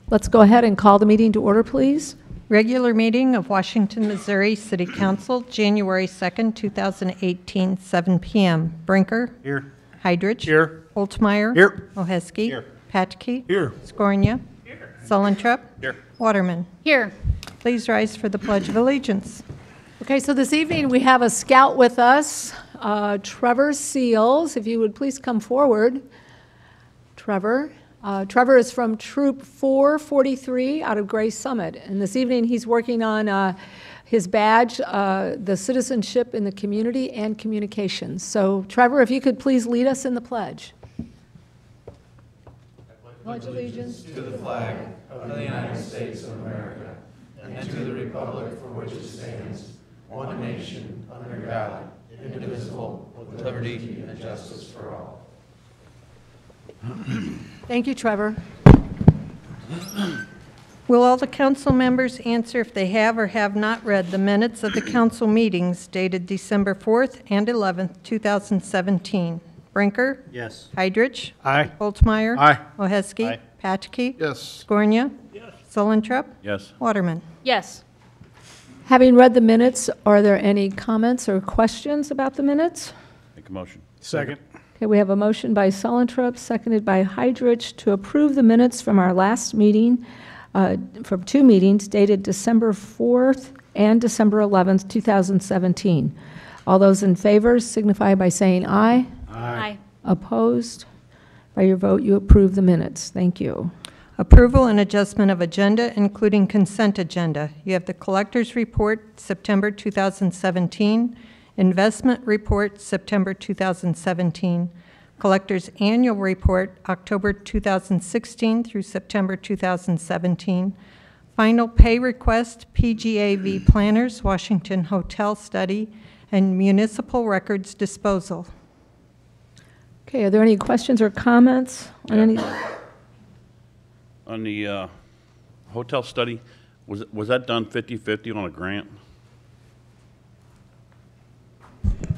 Let's go ahead and call the meeting to order, please. Regular meeting of Washington, Missouri City Council, January 2nd, 2018, 7 p.m. Brinker. Here. Heidrich. Here. Holtmeyer. Here. Oheski. Here. Patke. Here. Skornia. Here. Sullentrup. Here. Waterman. Here. Please rise for the Pledge of Allegiance. Okay, so this evening we have a scout with us, Trevor Seals. If you would please come forward, Trevor. Trevor is from Troop 443 out of Gray Summit, and this evening he's working on his badge, the citizenship in the community and communications. So Trevor, if you could please lead us in the pledge. I pledge allegiance to the flag of the United States of America and to the republic for which it stands, one nation, under God, indivisible, with liberty and justice for all. Thank you, Trevor. Will all the council members answer if they have or have not read the minutes of the council meetings dated December 4th and 11th, 2017? Brinker? Yes. Heidrich? Aye. Holtmeyer? Aye. Oheski? Aye. Patke? Yes. Skornia? Yes. Sullentrup? Yes. Waterman? Yes. Having read the minutes, are there any comments or questions about the minutes? Make a motion. Second. Okay, we have a motion by Sullentrup, seconded by Heidrich, to approve the minutes from our last meeting, from two meetings dated December 4th and December 11th, 2017. All those in favor signify by saying aye. Aye. Opposed? By your vote, you approve the minutes. Thank you. Approval and adjustment of agenda, including consent agenda. You have the Collector's Report, September 2017, Investment Report, September 2017, Collector's Annual Report, October 2016 through September 2017, Final Pay Request, PGAV Planners, Washington Hotel Study, and Municipal Records Disposal. Okay, are there any questions or comments on any? On the hotel study, was that done 50-50 on a grant?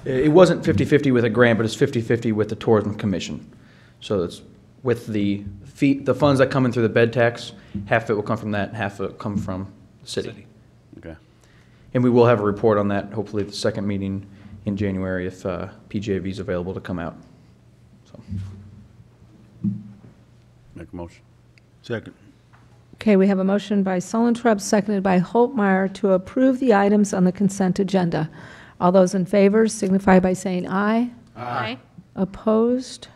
It wasn't 50-50 with a grant, but it's 50-50 with the Tourism Commission. So it's with the funds that come in through the bed tax, half of it will come from that, half of it will come from the city. Okay. And we will have a report on that, hopefully at the second meeting in January if PGAV is available to come out. So. Make a motion. Second. Okay, we have a motion by Sullentrup, seconded by Holtmeyer, to approve the items on the consent agenda. All those in favor signify by saying aye. Aye. Opposed?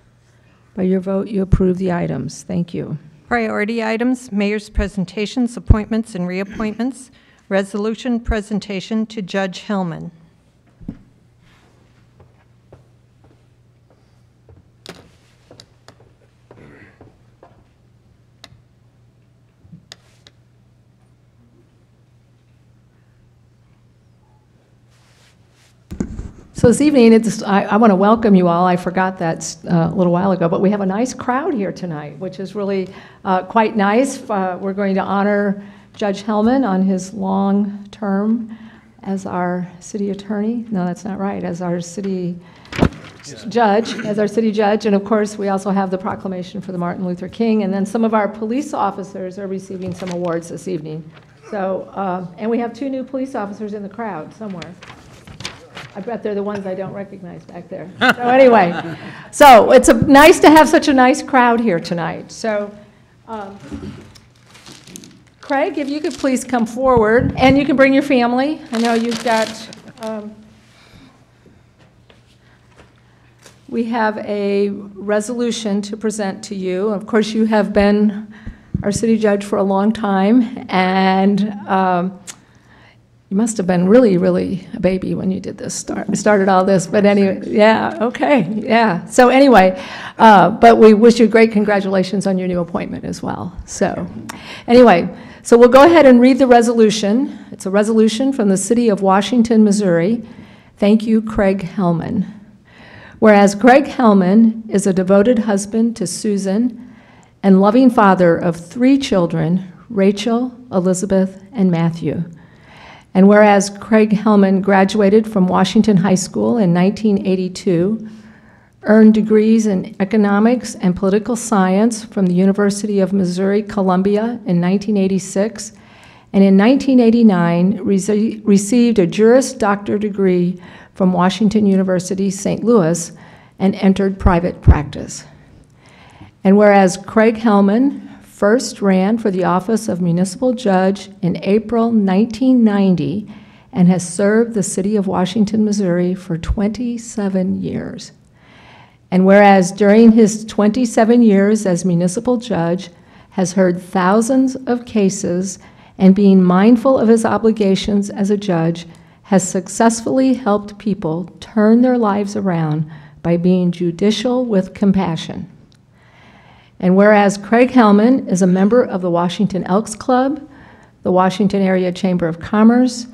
By your vote, you approve the items. Thank you. Priority items, mayor's presentations, appointments, and reappointments. Resolution presentation to Judge Hellman. So this evening, I want to welcome you all. I forgot that a little while ago, but we have a nice crowd here tonight, which is really quite nice. We're going to honor Judge Hellman on his long term as our city attorney. No, that's not right. As our city judge, and of course, we also have the proclamation for the Martin Luther King, and then some of our police officers are receiving some awards this evening. So, and we have two new police officers in the crowd somewhere. I bet they're the ones I don't recognize back there. So anyway, so it's nice to have such a nice crowd here tonight. So, Craig, if you could please come forward, and you can bring your family. I know you've got, we have a resolution to present to you. Of course, you have been our city judge for a long time, and you must have been really, really a baby when you did this, started all this, but anyway, yeah, okay, yeah. So anyway, but we wish you great congratulations on your new appointment as well. So anyway, so we'll go ahead and read the resolution. It's a resolution from the City of Washington, Missouri. Thank you, Craig Hellman. Whereas Craig Hellman is a devoted husband to Susan and loving father of 3 children, Rachel, Elizabeth, and Matthew. And whereas Craig Hellman graduated from Washington High School in 1982, earned degrees in economics and political science from the University of Missouri-Columbia in 1986, and in 1989 received a Juris Doctor degree from Washington University, St. Louis, and entered private practice. And whereas Craig Hellman first ran for the office of municipal judge in April 1990 and has served the city of Washington, Missouri for 27 years. And whereas during his 27 years as municipal judge has heard thousands of cases and being mindful of his obligations as a judge has successfully helped people turn their lives around by being judicial with compassion. And whereas Craig Hellman is a member of the Washington Elks Club, the Washington Area Chamber of Commerce,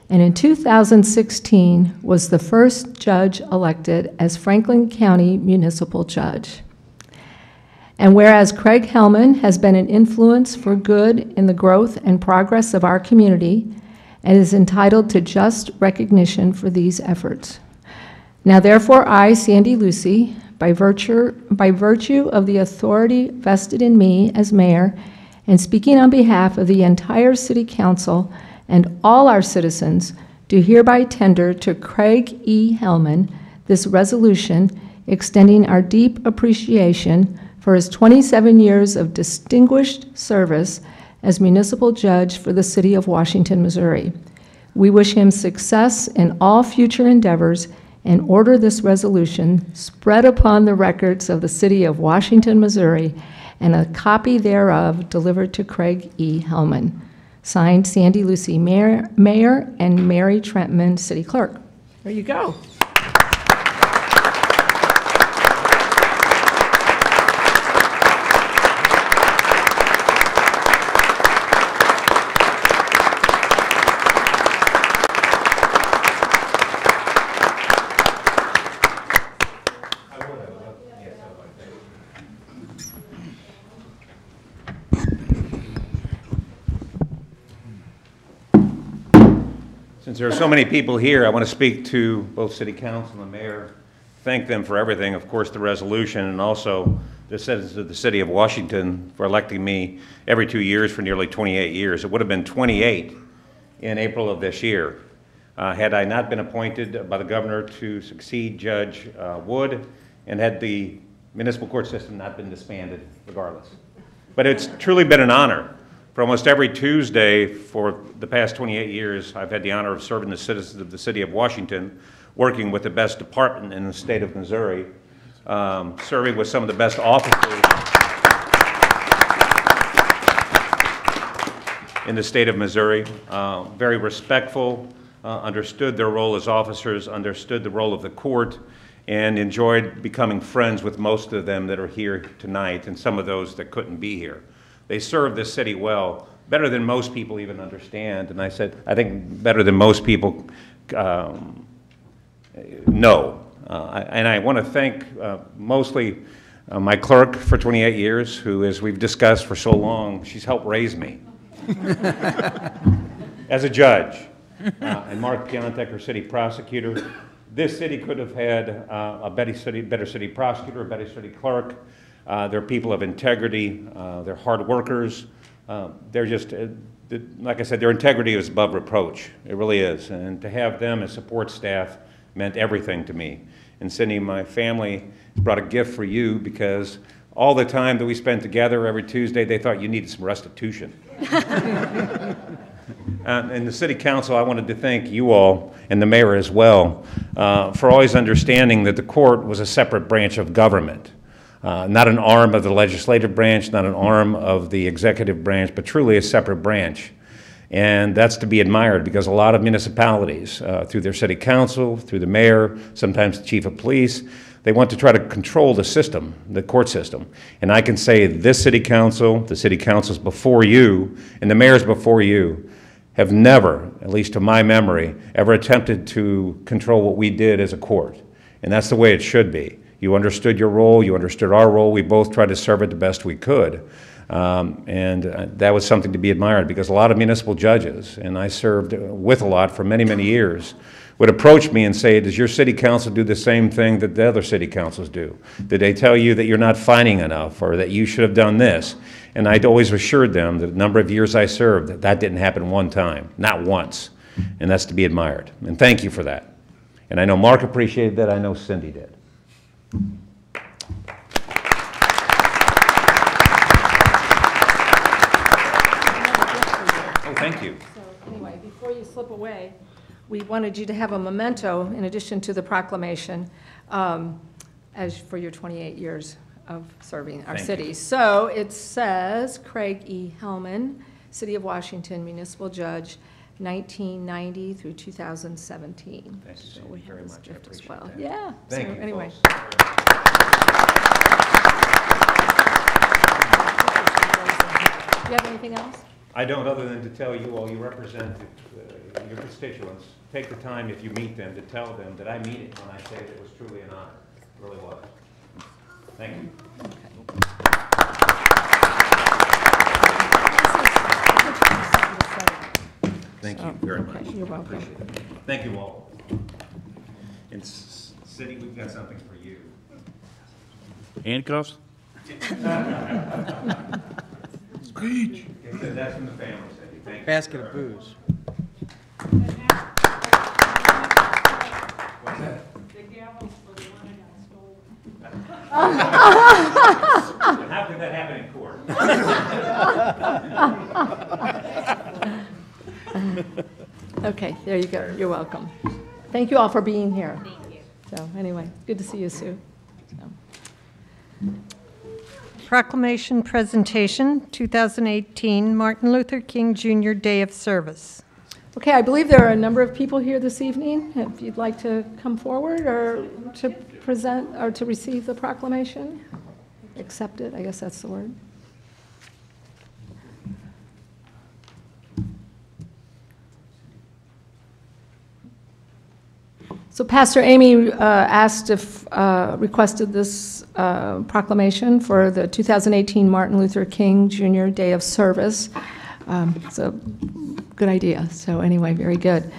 and in 2016 was the first judge elected as Franklin County Municipal Judge. And whereas Craig Hellman has been an influence for good in the growth and progress of our community and is entitled to just recognition for these efforts. Now therefore I, Sandy Lucy, by virtue of the authority vested in me as mayor, and speaking on behalf of the entire City Council and all our citizens, do hereby tender to Craig E. Hellman this resolution extending our deep appreciation for his 27 years of distinguished service as municipal judge for the City of Washington, Missouri. We wish him success in all future endeavors and order this resolution spread upon the records of the City of Washington, Missouri, and a copy thereof delivered to Craig E. Hellman. Signed, Sandy Lucy, Mayor, and Mary Trentman, City Clerk. There you go. Since there are so many people here, I want to speak to both City Council and the Mayor, thank them for everything, of course, the resolution, and also the citizens of the City of Washington for electing me every 2 years for nearly 28 years. It would have been 28 in April of this year, had I not been appointed by the governor to succeed Judge Wood, and had the municipal court system not been disbanded regardless. But it's truly been an honor. For almost every Tuesday for the past 28 years, I've had the honor of serving the citizens of the City of Washington, working with the best department in the state of Missouri, serving with some of the best officers in the state of Missouri. Very respectful, understood their role as officers, understood the role of the court, and enjoyed becoming friends with most of them that are here tonight and some of those that couldn't be here. They serve this city well, better than most people even understand. And I said, I think better than most people know. And I want to thank mostly my clerk for 28 years, who, as we've discussed for so long, she's helped raise me as a judge. And Mark Piontek, our city prosecutor. This city could have had a better city prosecutor, a better city clerk. They're people of integrity. They're hard workers. They're just, like I said, their integrity is above reproach. It really is. And to have them as support staff meant everything to me. And Cindy, my family brought a gift for you because all the time that we spent together every Tuesday, they thought you needed some restitution. And the City Council, I wanted to thank you all, and the Mayor as well, for always understanding that the court was a separate branch of government. Not an arm of the legislative branch, not an arm of the executive branch, but truly a separate branch. And that's to be admired because a lot of municipalities, through their city council, through the mayor, sometimes the chief of police, they want to try to control the system, the court system. And I can say this city council, the city councils before you, and the mayors before you have never, at least to my memory, ever attempted to control what we did as a court. And that's the way it should be. You understood your role, you understood our role, we both tried to serve it the best we could. That was something to be admired because a lot of municipal judges, and I served with a lot for many, many years, would approach me and say, does your city council do the same thing that the other city councils do? Did they tell you that you're not finding enough or that you should have done this? And I'd always assured them that the number of years I served, that didn't happen one time, not once. And that's to be admired. And thank you for that. And I know Mark appreciated that. I know Cindy did. Oh, thank you. So anyway, before you slip away, we wanted you to have a memento in addition to the proclamation as for your 28 years of serving our Thank city. you. So it says Craig E. Hellman, City of Washington Municipal Judge, 1990 through 2017. Thank you, So Cindy, we have very this much. I gift as appreciate well. that. Yeah. Thank So you, anyway. folks. Do you have anything else? I don't, other than to tell you all you represent your constituents. Take the time, if you meet them, to tell them that I mean it when I say that it was truly an honor. It really was. Thank you. Thank you very much. Okay, you're welcome. Appreciate it. Thank you all. And City, we've got something for you. Handcuffs? Okay, so that's from the family, Cindy. Thank you. Basket of booze. How could that happen in court? Okay, there you go. You're welcome. Thank you all for being here. Thank you. So anyway, good to see you, Sue. So. Proclamation presentation, 2018 Martin Luther King Jr. Day of Service. Okay, I believe there are a number of people here this evening. If you'd like to come forward or to present or to receive the proclamation, accept it, I guess that's the word. So Pastor Amy asked if, requested this proclamation for the 2018 Martin Luther King Jr. Day of Service. So good idea. So anyway, very good.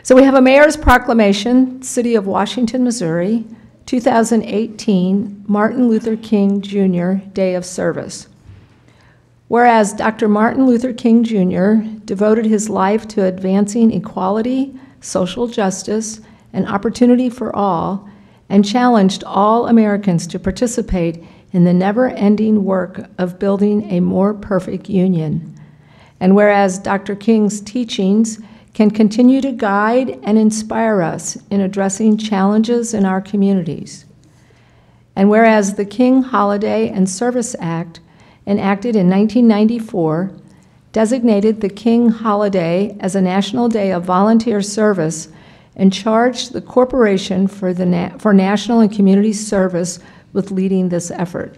So we have a mayor's proclamation, City of Washington, Missouri, 2018 Martin Luther King Jr. Day of Service. Whereas Dr. Martin Luther King Jr. devoted his life to advancing equality, social justice, and opportunity for all, and challenged all Americans to participate in the never-ending work of building a more perfect union. And whereas Dr. King's teachings can continue to guide and inspire us in addressing challenges in our communities. And whereas the King Holiday and Service Act, enacted in 1994, designated the King Holiday as a national day of volunteer service and charged the corporation for national and community service with leading this effort.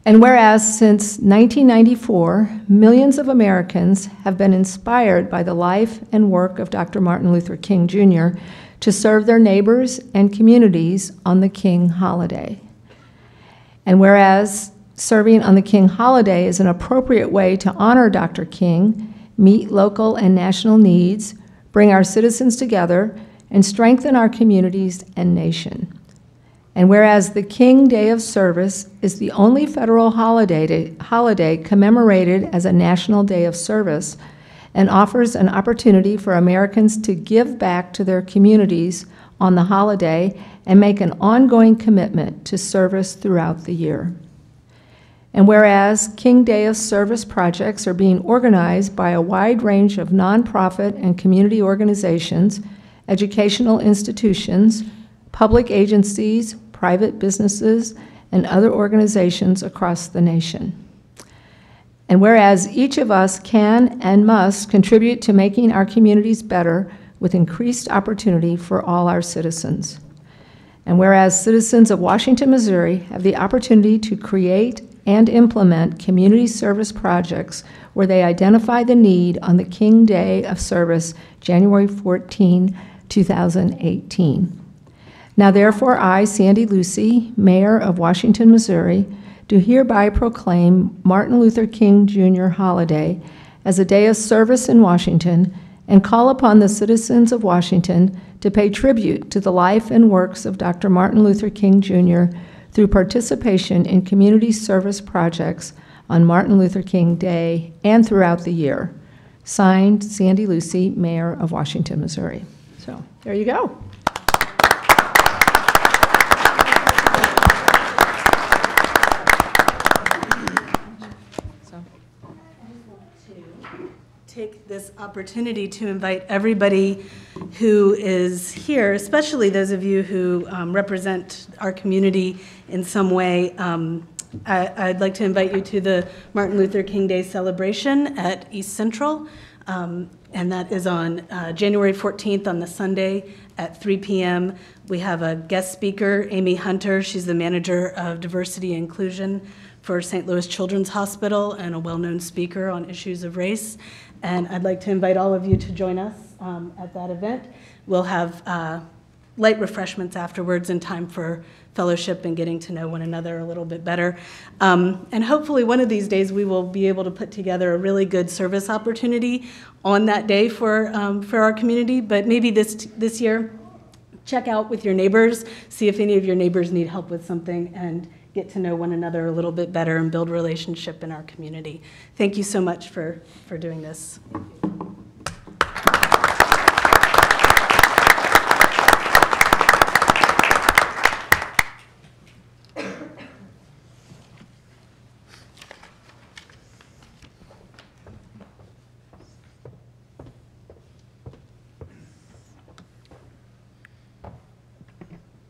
And whereas since 1994, millions of Americans have been inspired by the life and work of Dr. Martin Luther King Jr. to serve their neighbors and communities on the King Holiday. And whereas serving on the King Holiday is an appropriate way to honor Dr. King, meet local and national needs, bring our citizens together, and strengthen our communities and nation. And whereas the King Day of Service is the only federal holiday commemorated as a national day of service and offers an opportunity for Americans to give back to their communities on the holiday and make an ongoing commitment to service throughout the year. And whereas King Day of Service projects are being organized by a wide range of nonprofit and community organizations, educational institutions, public agencies, private businesses, and other organizations across the nation. And whereas each of us can and must contribute to making our communities better with increased opportunity for all our citizens. And whereas citizens of Washington, Missouri have the opportunity to create and implement community service projects where they identify the need on the King Day of Service, January 14, 2018. Now therefore I, Sandy Lucy, Mayor of Washington, Missouri, do hereby proclaim Martin Luther King Jr. holiday as a day of service in Washington and call upon the citizens of Washington to pay tribute to the life and works of Dr. Martin Luther King Jr. through participation in community service projects on Martin Luther King Day and throughout the year. Signed, Sandy Lucy, Mayor of Washington, Missouri. So, there you go. Take this opportunity to invite everybody who is here, especially those of you who represent our community in some way. I'd like to invite you to the Martin Luther King Day celebration at East Central, and that is on January 14th on the Sunday at 3 p.m. We have a guest speaker, Amy Hunter. She's the manager of diversity and inclusion for St. Louis Children's Hospital and a well-known speaker on issues of race. And I'd like to invite all of you to join us at that event. We'll have light refreshments afterwards and time for fellowship and getting to know one another a little bit better. And hopefully one of these days we will be able to put together a really good service opportunity on that day for our community. But maybe this year, check out with your neighbors, see if any of your neighbors need help with something, and get to know one another a little bit better and build relationship in our community. Thank you so much for doing this.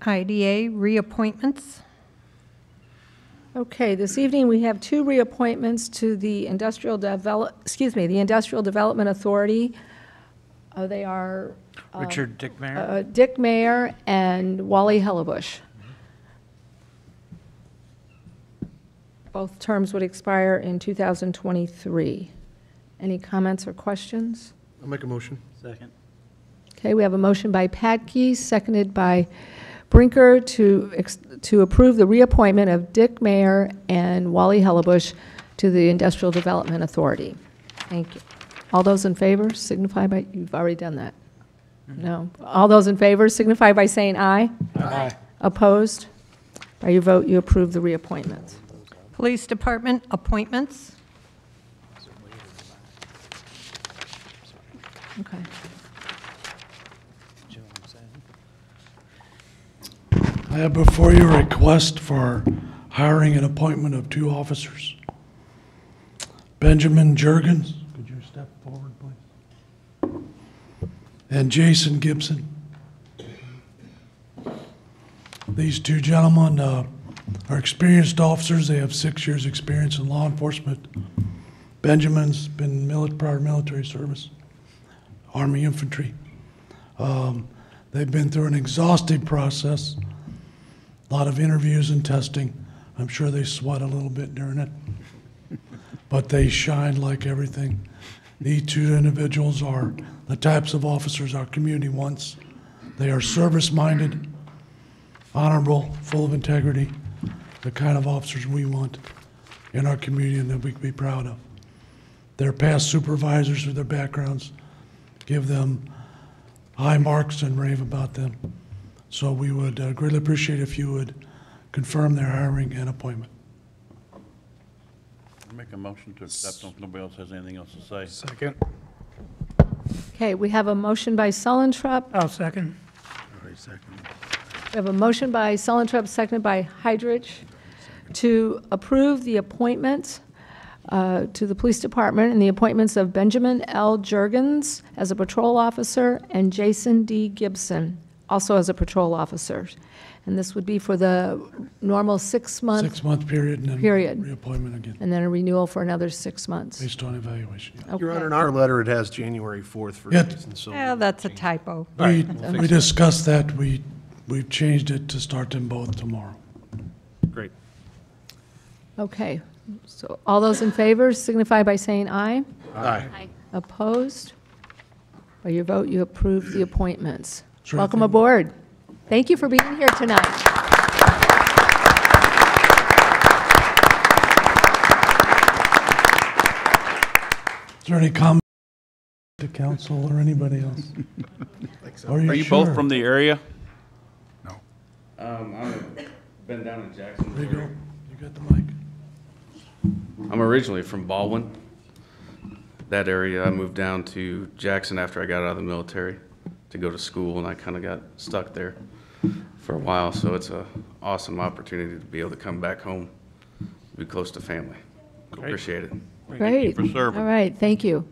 IDA reappointments. Okay, this evening we have two reappointments to the Industrial Development Authority. They are Richard Dickmeyer. Dick Mayer and Wally Hellebush. Both terms would expire in 2023. Any comments or questions? I'll make a motion. Second. Okay, we have a motion by Patke, seconded by Brinker to approve the reappointment of Dick Mayer and Wally Hellebush to the Industrial Development Authority. Thank you. All those in favor signify by, you've already done that. No. All those in favor signify by saying aye. Aye. Opposed? By your vote, you approve the reappointments. Police Department appointments. Okay. I have before you a request for hiring and appointment of two officers. Benjamin Juergens, could you step forward, please? And Jason Gibson. These two gentlemen are experienced officers. They have 6 years' experience in law enforcement. Benjamin's been prior military service, Army infantry. They've been through an exhaustive process. A lot of interviews and testing. I'm sure they sweat a little bit during it, but they shine like everything. These two individuals are the types of officers our community wants. They are service-minded, honorable, full of integrity, the kind of officers we want in our community and that we can be proud of. Their past supervisors or their backgrounds give them high marks and rave about them. So we would greatly appreciate if you would confirm their hiring and appointment. I'll make a motion to accept if nobody else has anything else to say. Second. Okay, we have a motion by Sullentrup. I'll second. We have a motion by Sullentrup, seconded by Heidrich, to approve the appointments to the police department and the appointments of Benjamin L. Juergens as a patrol officer and Jason D. Gibson also as a patrol officer. And this would be for the normal 6-month. 6-month period and then Period. reappointment again, And then a renewal for another 6 months. based on evaluation. Yeah. Your Okay. Honor, in our letter, it has January 4th for Yeah. Jason, so. Yeah, that's a typo. We discussed that. We've changed it to start them both tomorrow. Great. Okay, so all those in favor signify by saying aye. Aye. Opposed? By your vote, you approve the appointments. Sure, Welcome thank you. aboard. Thank you for being here tonight. Is there any comments? The council or anybody else? Are Are you sure? both from the area? I've been down in Jackson. There you go. You got the mic. I'm originally from Baldwin. That area, I moved down to Jackson after I got out of the military to go to school, and I kind of got stuck there for a while. So it's an awesome opportunity to be able to come back home, be close to family. Appreciate it. Great. for serving. All right, thank you.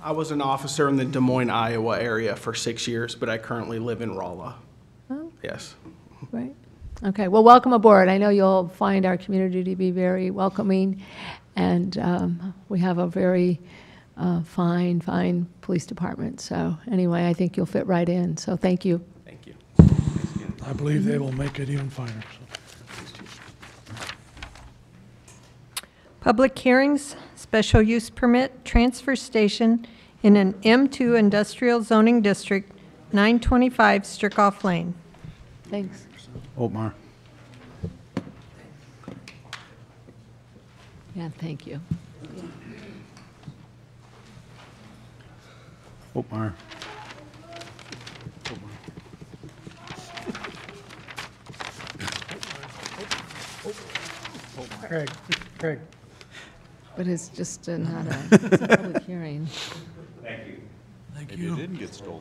I was an officer in the Des Moines, Iowa area for 6 years, but I currently live in Rolla. Oh. Yes. Right. Okay, well, welcome aboard. I know you'll find our community to be very welcoming, and we have a very fine police department. So anyway, I think you'll fit right in, so thank you. Thank you. I believe they will make it even finer. So. Public hearings, special use permit, transfer station in an M2 industrial zoning district, 925 Strickoff Lane. Thanks. Altmaier. Yeah, thank you. Altmaier. Craig. But it's just not it's a public hearing. Thank you. Thank Maybe you. it didn't get stolen.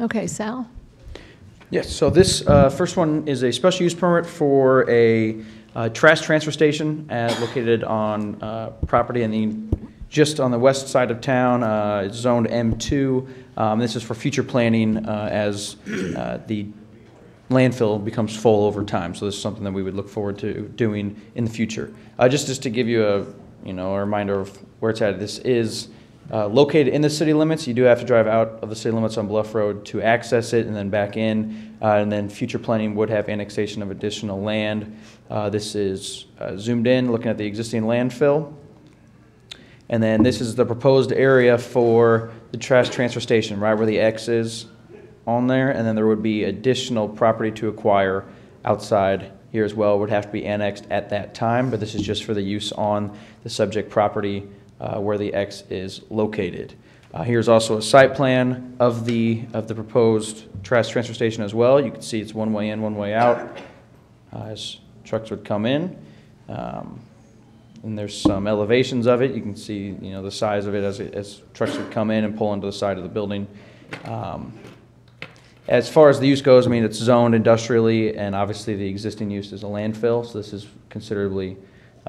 Okay, Sal? Yes, so this first one is a special use permit for a trash transfer station located on property just on the west side of town. It's zoned M2. This is for future planning as the landfill becomes full over time. So this is something that we would look forward to doing in the future. Just to give you a reminder of where it's at. This is located in the city limits. You do have to drive out of the city limits on Bluff Road to access it and then back in. And then future planning would have annexation of additional land. This is zoomed in, looking at the existing landfill. And then this is the proposed area for the trash transfer station, right where the X is on there. And then there would be additional property to acquire outside here as well. It would have to be annexed at that time, but this is just for the use on the subject property where the X is located. Here's also a site plan of the proposed trash transfer station as well. You can see it's one way in, one way out as trucks would come in. And there's some elevations of it. You can see, the size of it as trucks would come in and pull into the side of the building. As far as the use goes, it's zoned industrially, and obviously the existing use is a landfill, so this is considerably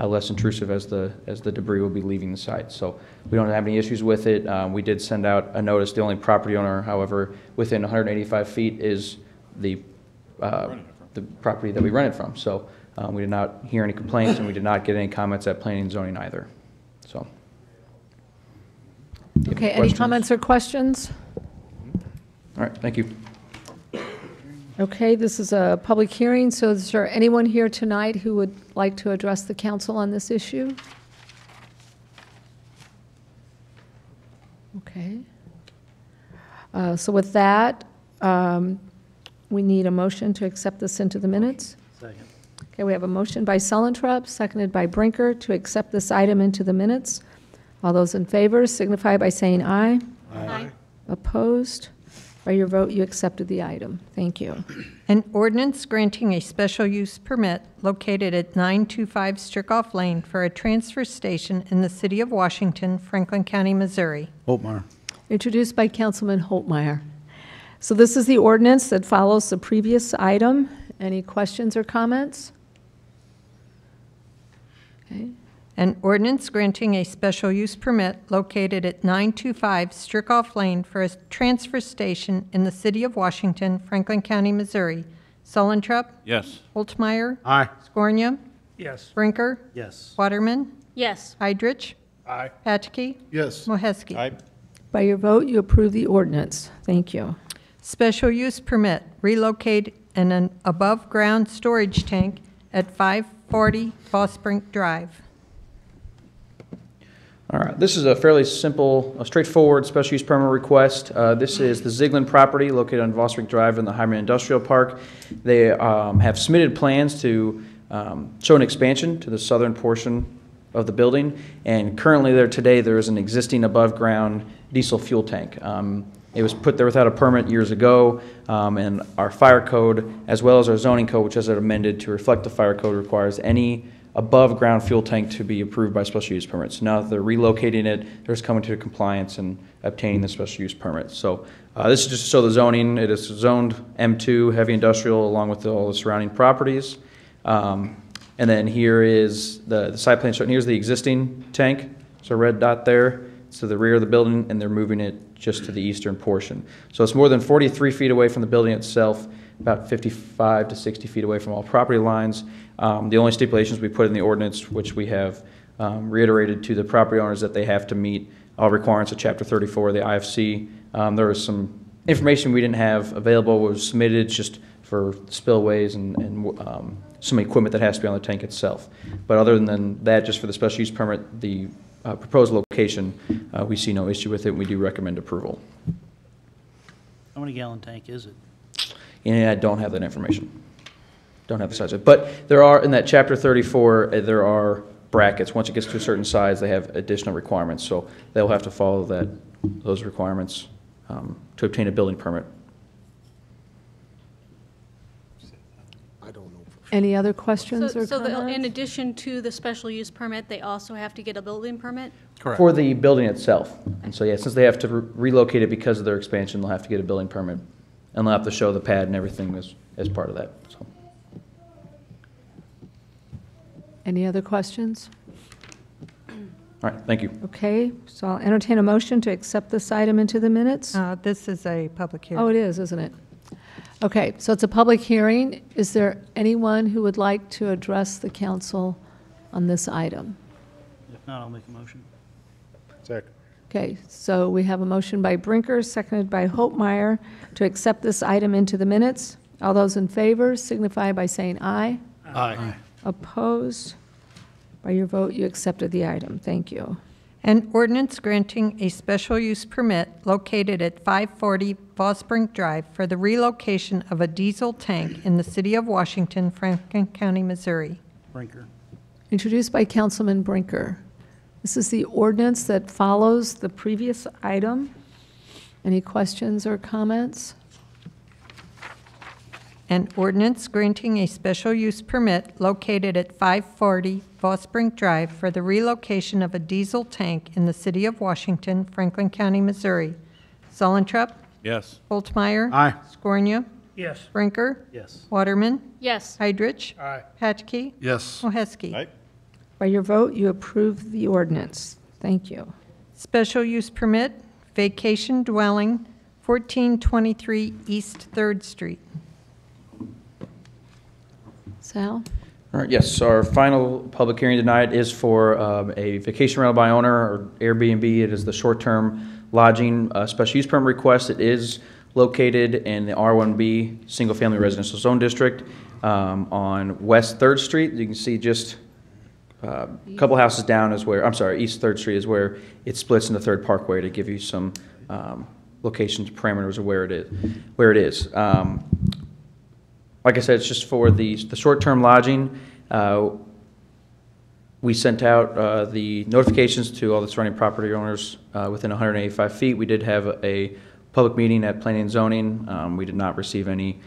less intrusive as the debris will be leaving the site. So we don't have any issues with it. We did send out a notice. The only property owner, however, within 185 feet is the property that we rented from. So we did not hear any complaints, and we did not get any comments at planning and zoning either. So. Okay, any comments or questions? All right, thank you. Okay, this is a public hearing, so is there anyone here tonight who would like to address the council on this issue? Okay. So with that, we need a motion to accept this into the minutes. Second. Okay, we have a motion by Sullentrup, seconded by Brinker, to accept this item into the minutes. All those in favor signify by saying aye. Aye. Opposed? By your vote, you accepted the item. Thank you. An ordinance granting a special use permit located at 925 Strickoff Lane for a transfer station in the city of Washington, Franklin County, Missouri. Altmaier. Introduced by Councilman Holtmeyer. So this is the ordinance that follows the previous item. Any questions or comments? Okay. An ordinance granting a special use permit located at 925 Strickoff Lane for a transfer station in the city of Washington, Franklin County, Missouri. Sullentrup? Yes. Holtmeyer? Aye. Scornia? Yes. Brinker? Yes. Waterman? Yes. Heidrich? Aye. Patchke? Yes. Moheski? By your vote, you approve the ordinance. Thank you. Special use permit, relocate an above-ground storage tank at 540 Boss Brink Drive. All right, this is a fairly simple, straightforward special use permit request. This is the Ziegler property located on Vosswick Drive in the Hyman Industrial Park. They have submitted plans to show an expansion to the southern portion of the building, and currently there is an existing above-ground diesel fuel tank. It was put there without a permit years ago, and our fire code, as well as our zoning code, which has been amended to reflect the fire code, requires any above-ground fuel tank to be approved by special use permits. Now that they're relocating it, they're just coming to compliance and obtaining the special use permit. So this is just to show the zoning. It is zoned M2, heavy industrial, along with all the surrounding properties. And then here is the site plan. So here's the existing tank. It's a red dot there. It's to the rear of the building, and they're moving it just to the eastern portion. So it's more than 43 feet away from the building itself, about 55 to 60 feet away from all property lines. The only stipulations we put in the ordinance, which we have reiterated to the property owners, that they have to meet all requirements of Chapter 34 of the IFC. There was some information we didn't have available, was submitted just for spillways and some equipment that has to be on the tank itself. But other than that, just for the special use permit, the proposed location, we see no issue with it, and we do recommend approval. How many gallon tank is it? And I don't have that information. Don't have the size of it. But there are, in that Chapter 34, there are brackets. Once it gets to a certain size, they have additional requirements. So they'll have to follow those requirements to obtain a building permit. Any other questions or So comments? in addition to the special use permit, they also have to get a building permit? Correct. For the building itself. And so, yeah, since they have to relocate it because of their expansion, they'll have to get a building permit. And they'll have to show the pad and everything as part of that. So. Any other questions? All right, thank you. Okay, so I'll entertain a motion to accept this item into the minutes. This is a public hearing. Oh, it is, isn't it? Okay, so it's a public hearing. Is there anyone who would like to address the council on this item? If not, I'll make a motion. Second. Okay, so we have a motion by Brinker, seconded by Holtmeyer, to accept this item into the minutes. All those in favor signify by saying aye. Aye. Opposed? By your vote, you accepted the item. Thank you. An ordinance granting a special use permit located at 540 Vosbrink Drive for the relocation of a diesel tank in the city of Washington, Franklin County, Missouri. Brinker. Introduced by Councilman Brinker. This is the ordinance that follows the previous item. Any questions or comments? An ordinance granting a special use permit located at 540 Vosbrink Drive for the relocation of a diesel tank in the city of Washington, Franklin County, Missouri. Zollentrup, Yes. Holtmeyer. Aye. Scornia. Yes. Brinker. Yes. Waterman. Yes. Heidrich. Aye. Patchkey. Yes. Moheski. Aye. By your vote, you approve the ordinance. Thank you. Special use permit, vacation dwelling, 1423 East 3rd Street. Sal? All right, yes, so our final public hearing tonight is for a vacation rental by owner or Airbnb. It is the short-term lodging special use permit request. It is located in the R1B Single-Family Residential Zone District on West 3rd Street. You can see just a couple houses down is where, I'm sorry, East 3rd Street is where it splits into 3rd Parkway to give you some locations, parameters of where it is. Like I said, it's just for the short-term lodging. We sent out the notifications to all the surrounding property owners within 185 feet. We did have a public meeting at Planning and Zoning. We did not receive any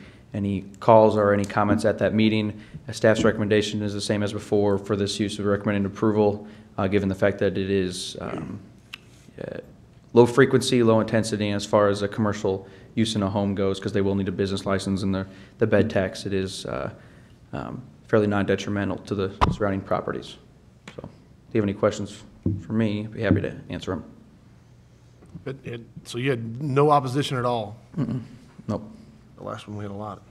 calls or any comments at that meeting. Staff's recommendation is the same as before for this use of recommended approval, given the fact that it is low frequency, low intensity, and as far as a commercial use in a home goes, because they will need a business license and the bed tax, it is fairly non-detrimental to the surrounding properties. So if you have any questions for me, I'd be happy to answer them. So you had no opposition at all? Nope. The last one we had a lot.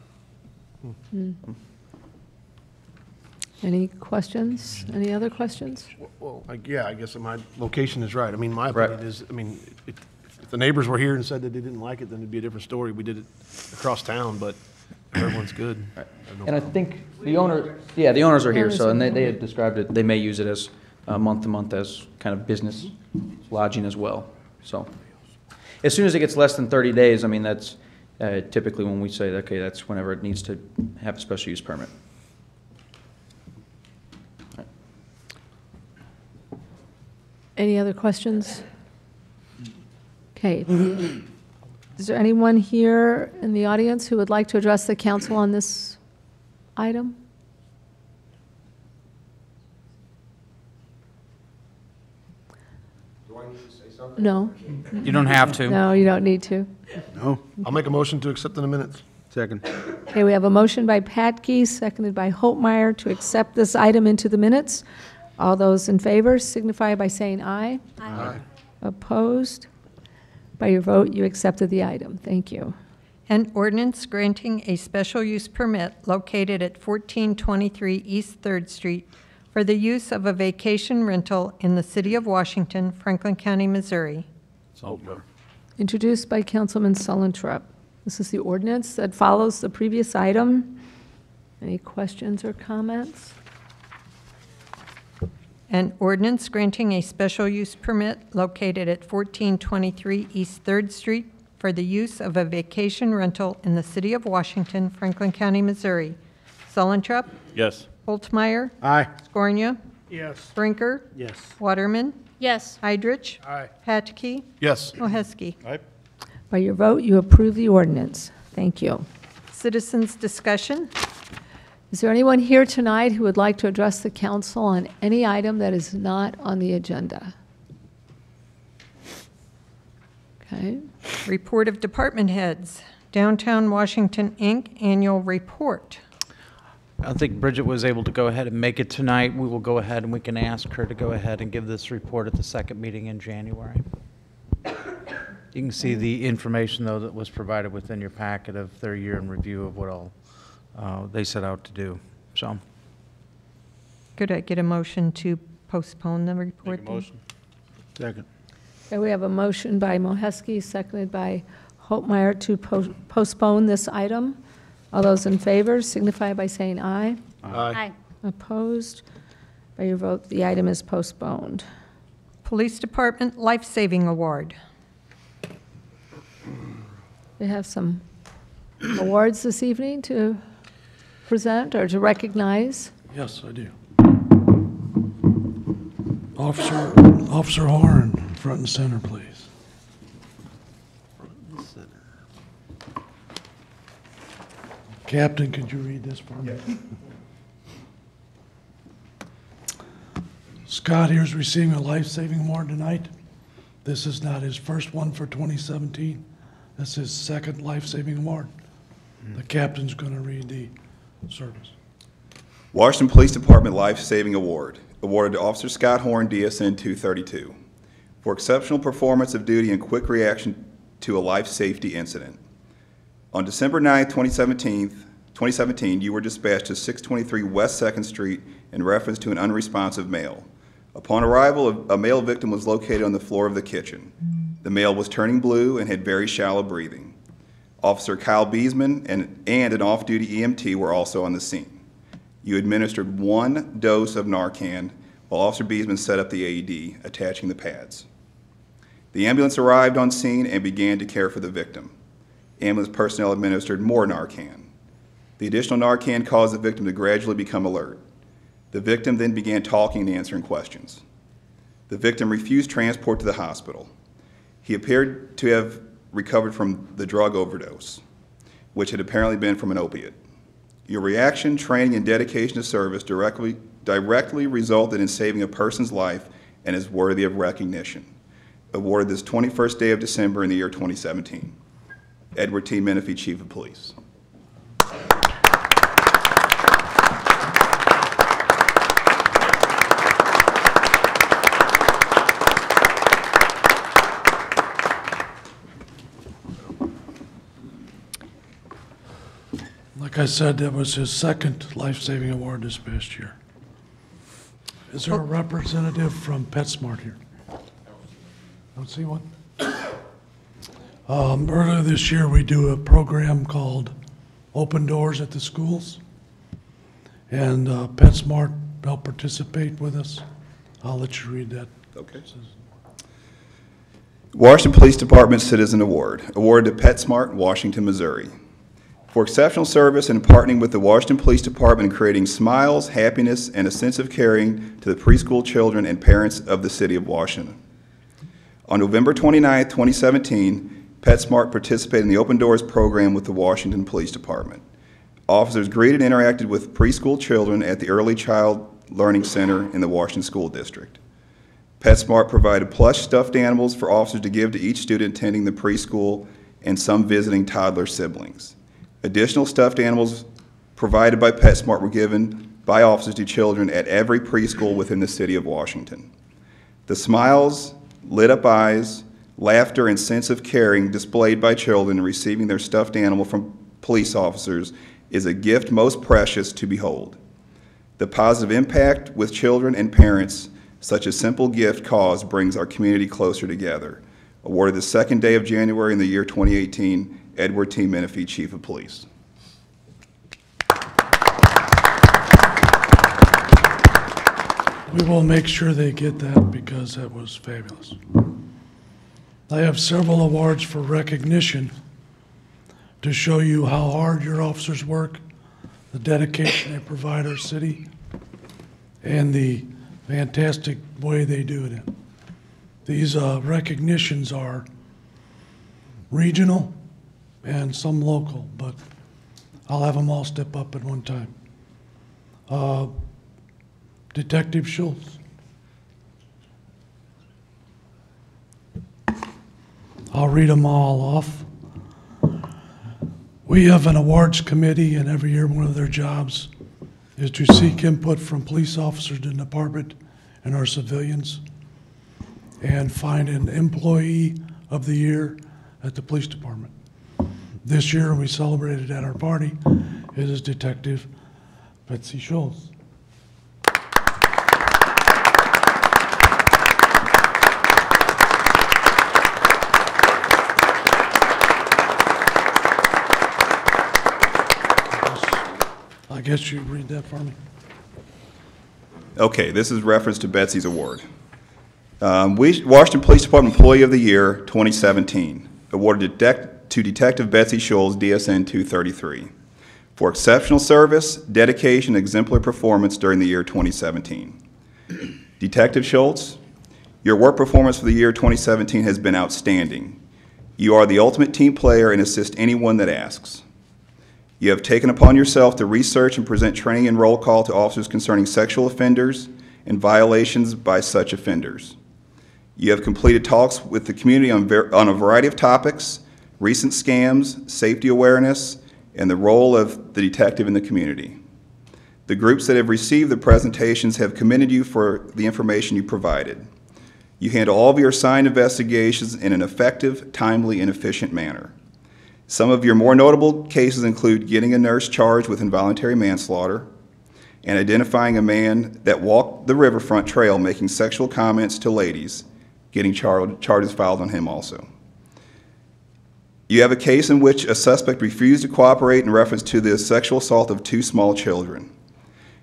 Any questions? Any other questions? Well, yeah, I guess my location is right. I mean, my opinion is, I mean, if the neighbors were here and said that they didn't like it, then it'd be a different story. We did it across town, but if everyone's good. Right. And I think the owners are here, so, and they had described it, they may use it as month to month as kind of business lodging as well. So as soon as it gets less than 30 days, I mean, that's typically when we say, okay, that's whenever it needs to have a special use permit. Any other questions? Okay. Is there anyone here in the audience who would like to address the council on this item? Do I need to say something? No. You don't have to. No, you don't need to. No. I'll make a motion to accept in the minutes. Second. Okay, we have a motion by Patke, seconded by Holtmeyer, to accept this item into the minutes. All those in favor signify by saying aye. Aye. Opposed? By your vote, you accepted the item. Thank you. An ordinance granting a special use permit located at 1423 East 3rd Street for the use of a vacation rental in the city of Washington, Franklin County, Missouri. Introduced by Councilman Sullentrup. This is the ordinance that follows the previous item. Any questions or comments? An ordinance granting a special use permit located at 1423 East 3rd Street for the use of a vacation rental in the city of Washington, Franklin County, Missouri. Sullentrup? Yes. Holtmeyer? Aye. Scornia? Yes. Brinker? Yes. Waterman? Yes. Heidrich? Aye. Patke? Yes. Moheski? By your vote, you approve the ordinance. Thank you. Citizens' discussion? Is there anyone here tonight who would like to address the council on any item that is not on the agenda? Okay. Report of department heads. Downtown Washington, Inc. Annual Report. I think Bridget was able to go ahead and make it tonight. We will go ahead and we can ask her to go ahead and give this report at the second meeting in January. You can see the information, though, that was provided within your packet of their year in review of what all they set out to do. So, Could I get a motion to postpone the report? then? Second. Okay, we have a motion by Moheski, seconded by Holtmeyer to postpone this item. All those in favor signify by saying aye. Aye. Opposed? By your vote, the item is postponed. Police Department Life Saving Award. We have some awards this evening to present or to recognize. Yes, I do. Officer Horn, front and center, please. Captain, could you read this for me? Scott here is receiving a life-saving award tonight. This is not his first one for 2017. This is his second life-saving award. The captain's going to read the service. Washington Police Department Life Saving Award, awarded to Officer Scott Horn, DSN 232, for exceptional performance of duty and quick reaction to a life safety incident. On December 9, 2017, you were dispatched to 623 West 2nd Street in reference to an unresponsive male. Upon arrival, a male victim was located on the floor of the kitchen. The male was turning blue and had very shallow breathing. Officer Kyle Beesman and an off-duty EMT were also on the scene. You administered 1 dose of Narcan while Officer Beesman set up the AED, attaching the pads. The ambulance arrived on scene and began to care for the victim. Ambulance personnel administered more Narcan. The additional Narcan caused the victim to gradually become alert. The victim then began talking and answering questions. The victim refused transport to the hospital. He appeared to have recovered from the drug overdose, which had apparently been from an opiate. Your reaction, training, and dedication to service directly resulted in saving a person's life and is worthy of recognition. Awarded this 21st day of December in the year 2017. Edward T. Menifee, Chief of Police. Like I said, that was his second life-saving award this past year. Is there a representative from PetSmart here? Don't see one. Earlier this year, we do a program called Open Doors at the Schools, and PetSmart helped participate with us I'll let you read that. Okay. Washington Police Department Citizen Award, awarded to PetSmart, Washington, Missouri. For exceptional service in partnering with the Washington Police Department in creating smiles, happiness, and a sense of caring to the preschool children and parents of the city of Washington. On November 29, 2017, PetSmart participated in the Open Doors program with the Washington Police Department. Officers greeted and interacted with preschool children at the Early Child Learning Center in the Washington School District. PetSmart provided plush stuffed animals for officers to give to each student attending the preschool and some visiting toddler siblings. Additional stuffed animals provided by PetSmart were given by officers to children at every preschool within the city of Washington. The smiles, lit up eyes, laughter, and sense of caring displayed by children in receiving their stuffed animal from police officers is a gift most precious to behold. The positive impact with children and parents such a simple gift cause brings our community closer together. Awarded the second day of January in the year 2018, Edward T. Menifee, Chief of Police. We will make sure they get that because that was fabulous. I have several awards for recognition to show you how hard your officers work, the dedication they provide our city, and the fantastic way they do it. These recognitions are regional and some local, but I'll have them all step up at one time. Detective Schultz. I'll read them all off. We have an awards committee, and every year one of their jobs is to seek input from police officers in the department and our civilians and find an employee of the year at the police department. This year we celebrated at our party. It is Detective Betsy Schultz. I guess you read that for me. Okay, this is reference to Betsy's award. Washington Police Department Employee of the Year 2017, awarded to Detective Betsy Schultz, DSN 233, for exceptional service, dedication, and exemplary performance during the year 2017. Detective Schultz, your work performance for the year 2017 has been outstanding. You are the ultimate team player and assist anyone that asks. You have taken upon yourself to research and present training and roll call to officers concerning sexual offenders and violations by such offenders. You have completed talks with the community on a variety of topics, recent scams, safety awareness, and the role of the detective in the community. The groups that have received the presentations have commended you for the information you provided. You handle all of your assigned investigations in an effective, timely, and efficient manner. Some of your more notable cases include getting a nurse charged with involuntary manslaughter and identifying a man that walked the riverfront trail making sexual comments to ladies, getting charges filed on him also. You have a case in which a suspect refused to cooperate in reference to the sexual assault of 2 small children.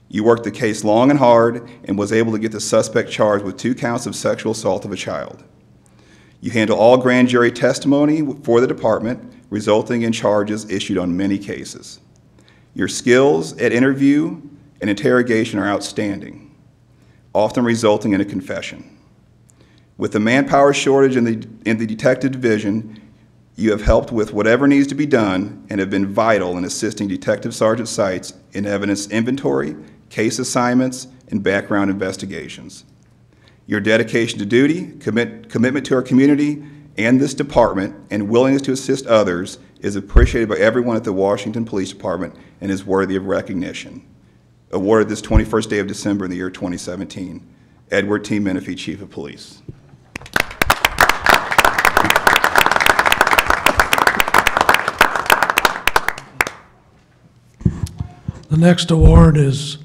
You worked the case long and hard and was able to get the suspect charged with 2 counts of sexual assault of a child. You handle all grand jury testimony for the department, resulting in charges issued on many cases. Your skills at interview and interrogation are outstanding, often resulting in a confession. With the manpower shortage in the detective division, you have helped with whatever needs to be done and have been vital in assisting Detective Sergeant Seitz in evidence inventory, case assignments, and background investigations. Your dedication to duty, commitment to our community and this department, and willingness to assist others is appreciated by everyone at the Washington Police Department and is worthy of recognition. Awarded this 21st day of December in the year 2017, Edward T. Menifee, Chief of Police. The next award is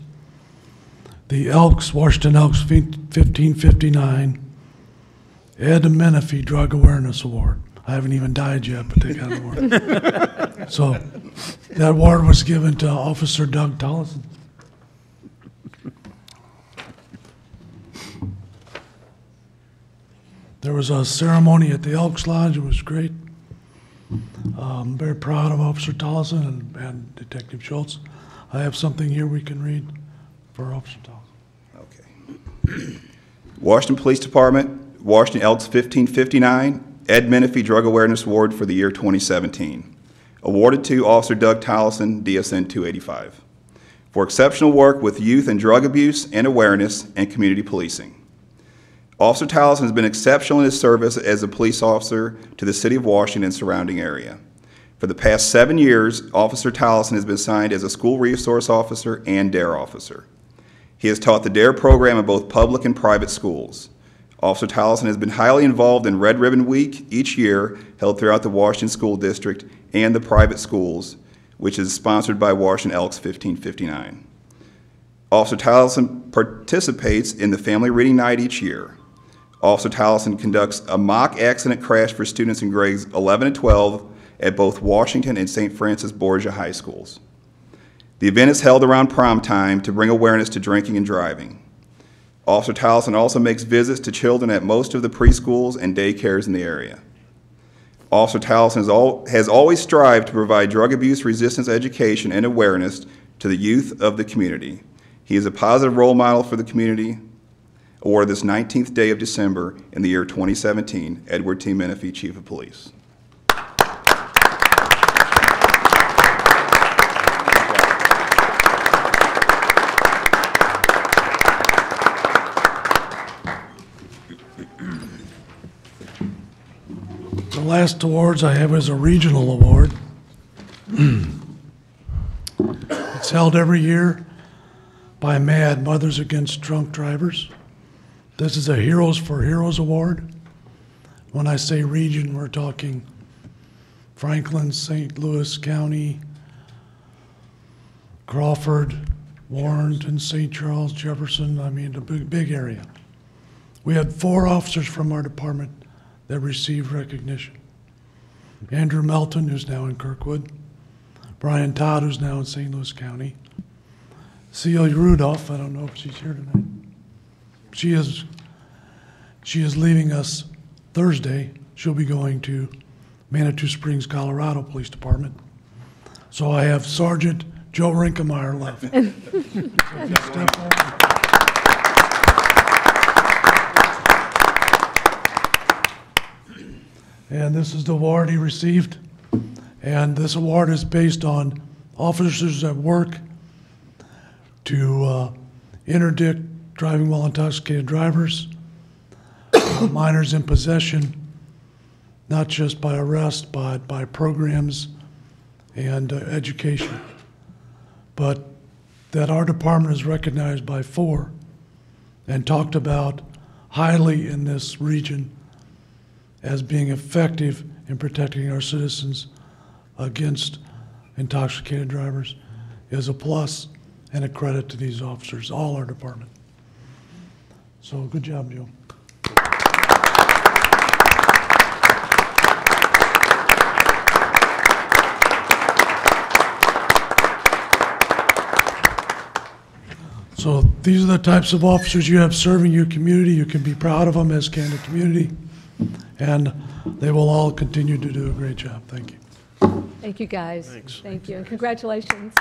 the Elks, Washington Elks 1559 Ed Menifee Drug Awareness Award. I haven't even died yet, but they got an award. So that award was given to Officer Doug Tollison. There was a ceremony at the Elks Lodge. It was great. I'm very proud of Officer Tollison and Detective Schultz. I have something here we can read for Officer Tollison. Okay. Washington Police Department, Washington Elks 1559, Ed Menifee Drug Awareness Award for the year 2017. Awarded to Officer Doug Tollison, DSN 285, for exceptional work with youth and drug abuse and awareness and community policing. Officer Tollison has been exceptional in his service as a police officer to the City of Washington and surrounding area. For the past 7 years, Officer Tollison has been assigned as a school resource officer and DARE officer. He has taught the DARE program in both public and private schools. Officer Tollison has been highly involved in Red Ribbon Week each year, held throughout the Washington School District and the private schools, which is sponsored by Washington Elks 1559. Officer Tollison participates in the Family Reading Night each year. Officer Tollison conducts a mock accident crash for students in grades 11 and 12 at both Washington and St. Francis Borgia High Schools. The event is held around prom time to bring awareness to drinking and driving. Officer Tollison also makes visits to children at most of the preschools and daycares in the area. Officer Tollison has always strived to provide drug abuse resistance education and awareness to the youth of the community. He is a positive role model for the community. Awarded this 19th day of December in the year 2017, Edward T. Menifee, Chief of Police. The last awards I have is a regional award. It's held every year by MAD, Mothers Against Drunk Drivers. This is a Heroes for Heroes award. When I say region, we're talking Franklin, St. Louis County, Crawford, Warrenton, St. Charles, Jefferson, I mean, a big area. We had 4 officers from our department that received recognition. Andrew Melton, who's now in Kirkwood, Brian Todd, who's now in St. Louis County, Celia Rudolph, I don't know if she's here tonight. She is leaving us Thursday. She'll be going to Manitou Springs, Colorado Police Department. So I have Sergeant Joe Rinkemeyer left. And this is the award he received. And this award is based on officers that work to interdict driving while intoxicated drivers, minors in possession, not just by arrest, but by programs and education. But that our department is recognized by 4 and talked about highly in this region as being effective in protecting our citizens against intoxicated drivers is a plus and a credit to these officers, all our department. So good job, Joe. So these are the types of officers you have serving your community. You can be proud of them, as can the community. And they will all continue to do a great job. Thank you. Thank you, guys. Thanks. Thank you, and congratulations.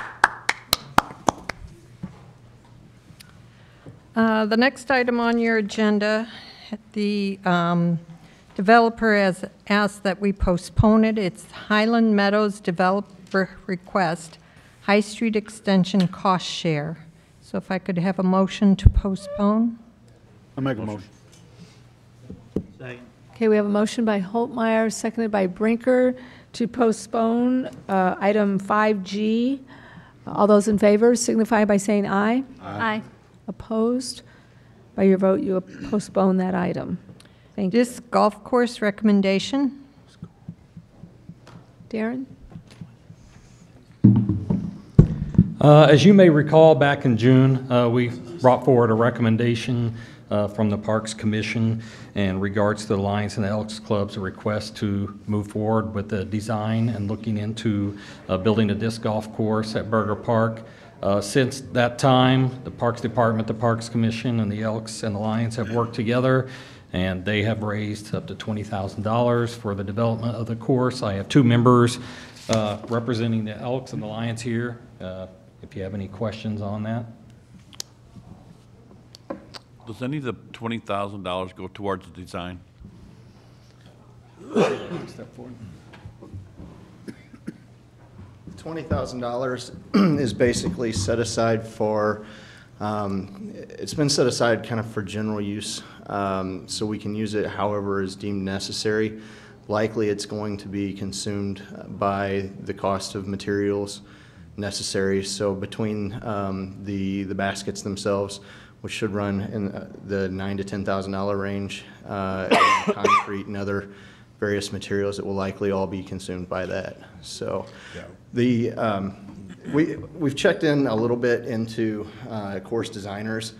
The next item on your agenda, the developer has asked that we postpone it. It's Highland Meadows developer request, High Street Extension cost share. So if I could have a motion to postpone? I'll make a motion. Second. Okay, we have a motion by Holtmeyer, seconded by Brinker, to postpone item 5G. All those in favor signify by saying aye. Aye. Opposed? By your vote, you postpone that item. Thank you. This golf course recommendation? Darren? As you may recall, back in June, we brought forward a recommendation from the Parks Commission in regards to the Lions and the Elks Club's request to move forward with the design and looking into building a disc golf course at Burger Park. Since that time, the Parks Department, the Parks Commission, and the Elks and the Lions have worked together and they have raised up to $20,000 for the development of the course. I have two members representing the Elks and the Lions here, if you have any questions on that. Does any of the $20,000 go towards the design? Step forward. $20,000 is basically set aside for, it's been set aside kind of for general use, so we can use it however is deemed necessary. Likely it's going to be consumed by the cost of materials necessary. So between the baskets themselves, which should run in the $9,000 to $10,000 range, and concrete and other various materials, it will likely all be consumed by that. So we've checked in a little bit into course designers.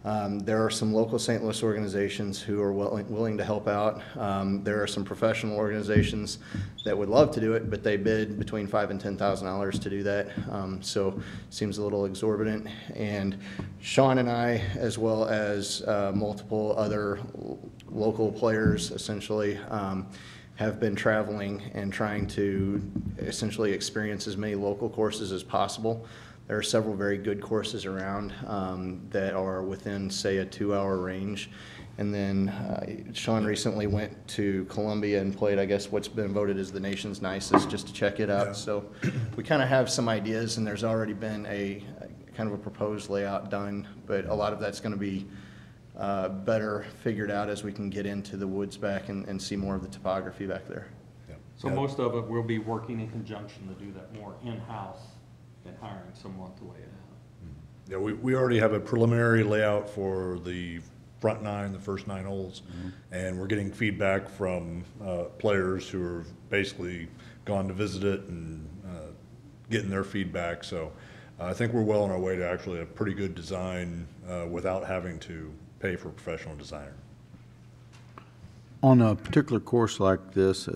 There are some local St. Louis organizations who are willing to help out. There are some professional organizations that would love to do it, but they bid between $5,000 and $10,000 to do that. So seems a little exorbitant. And Sean and I, as well as multiple other local players, essentially, have been traveling and trying to essentially experience as many local courses as possible. There are several very good courses around that are within, say, a 2-hour range. And then Sean recently went to Columbia and played, I guess, what's been voted as the nation's nicest, just to check it out. So we kind of have some ideas, and there's already been a kind of a proposed layout done, but a lot of that's going to be better figured out as we can get into the woods back and see more of the topography back there. So most of it will be working in conjunction to do that more in-house than hiring someone to lay it out. Yeah, we already have a preliminary layout for the front 9, the first 9 holes, and we're getting feedback from players who have basically gone to visit it and getting their feedback. So I think we're well on our way to actually a pretty good design without having to pay for a professional designer. On a particular course like this,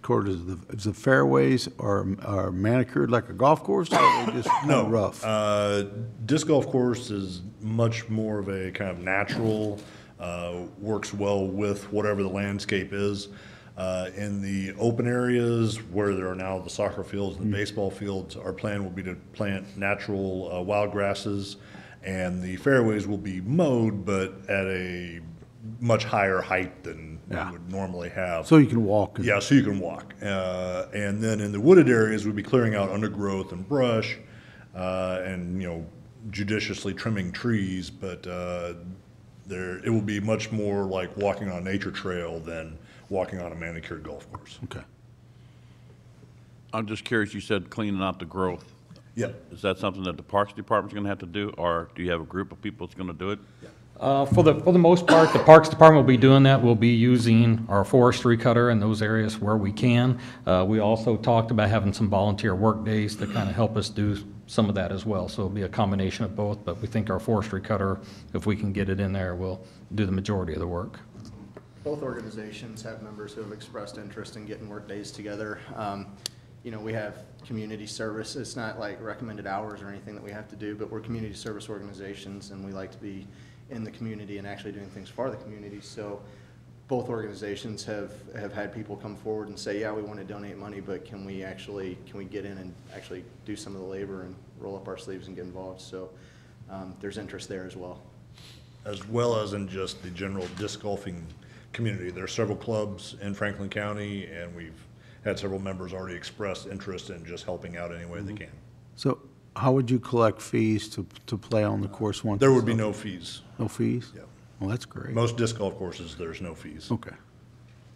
court is the fairways are manicured like a golf course, or are they just kind of rough? Disc golf course is much more of a kind of natural, works well with whatever the landscape is. In the open areas where there are now the soccer fields and the baseball fields, our plan will be to plant natural wild grasses, and the fairways will be mowed, but at a much higher height than we would normally have. So you can walk. Yeah, so you can walk. And then in the wooded areas, we'll be clearing out undergrowth and brush, and judiciously trimming trees. But it will be much more like walking on a nature trail than walking on a manicured golf course. Okay. I'm just curious, you said cleaning out the growth. Yeah. Is that something that the Parks Department's going to have to do, or do you have a group of people that's going to do it? For the most part, the Parks Department will be doing that. We'll be using our forestry cutter in those areas where we can. We also talked about having some volunteer work days to kind of help us do some of that as well. So it'll be a combination of both, but we think our forestry cutter, if we can get it in there, will do the majority of the work. Both organizations have members who have expressed interest in getting work days together. We have community service. It's not like recommended hours or anything that we have to do, but we're community service organizations, and we like to be in the community and actually doing things for the community. So both organizations have had people come forward and say, yeah, we want to donate money, but can we get in and actually do some of the labor and roll up our sleeves and get involved? So there's interest there as well. As well as in just the general disc golfing community. There are several clubs in Franklin County, and we've had several members already express interest in just helping out any way they can. So how would you collect fees to play on the course once? There would be no fees. No fees? Yeah. Well, that's great. Most disc golf courses, there's no fees. Okay.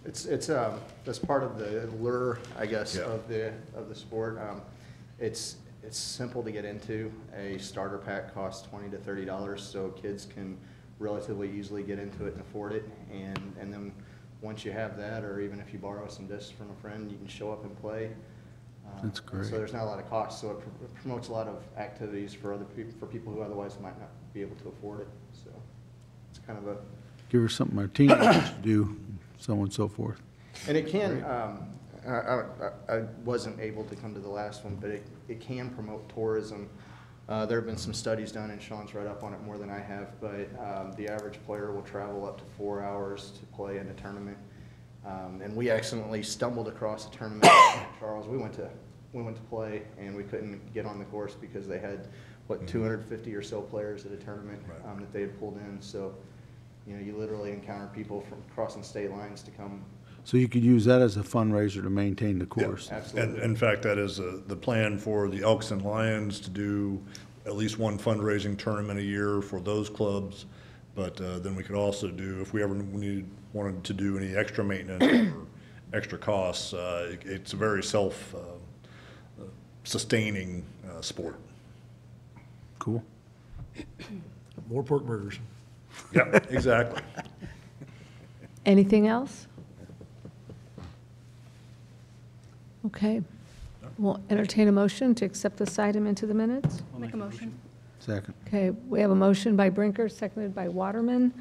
It's that's part of the lure, I guess, of the sport. It's simple to get into. A starter pack costs $20 to $30, so kids can relatively easily get into it and afford it. And then once you have that, or even if you borrow some discs from a friend, you can show up and play. That's great. So there's not a lot of cost. So it promotes a lot of activities for other people, for people who otherwise might not be able to afford it. So it's kind of a Give her something our teenagers to do, so on and so forth. And it can. I wasn't able to come to the last one, but it can promote tourism There have been some studies done, and Sean's read up on it more than I have, but the average player will travel up to 4 hours to play in a tournament. And we accidentally stumbled across a tournament in Charles. We went to play, and we couldn't get on the course because they had, 250 or so players at a tournament that they had pulled in. So, you literally encounter people from crossing state lines to come. So you could use that as a fundraiser to maintain the course. Yeah, absolutely. And in fact, that is the plan for the Elks and Lions to do at least one fundraising tournament a year for those clubs. But then we could also do, if we ever wanted to do any extra maintenance or extra costs, it's a very self-sustaining sport. Cool. More pork burgers. Yeah, exactly. Anything else? Okay. We'll entertain a motion to accept this item into the minutes. Make a motion. Second. Okay, we have a motion by Brinker, seconded by Waterman,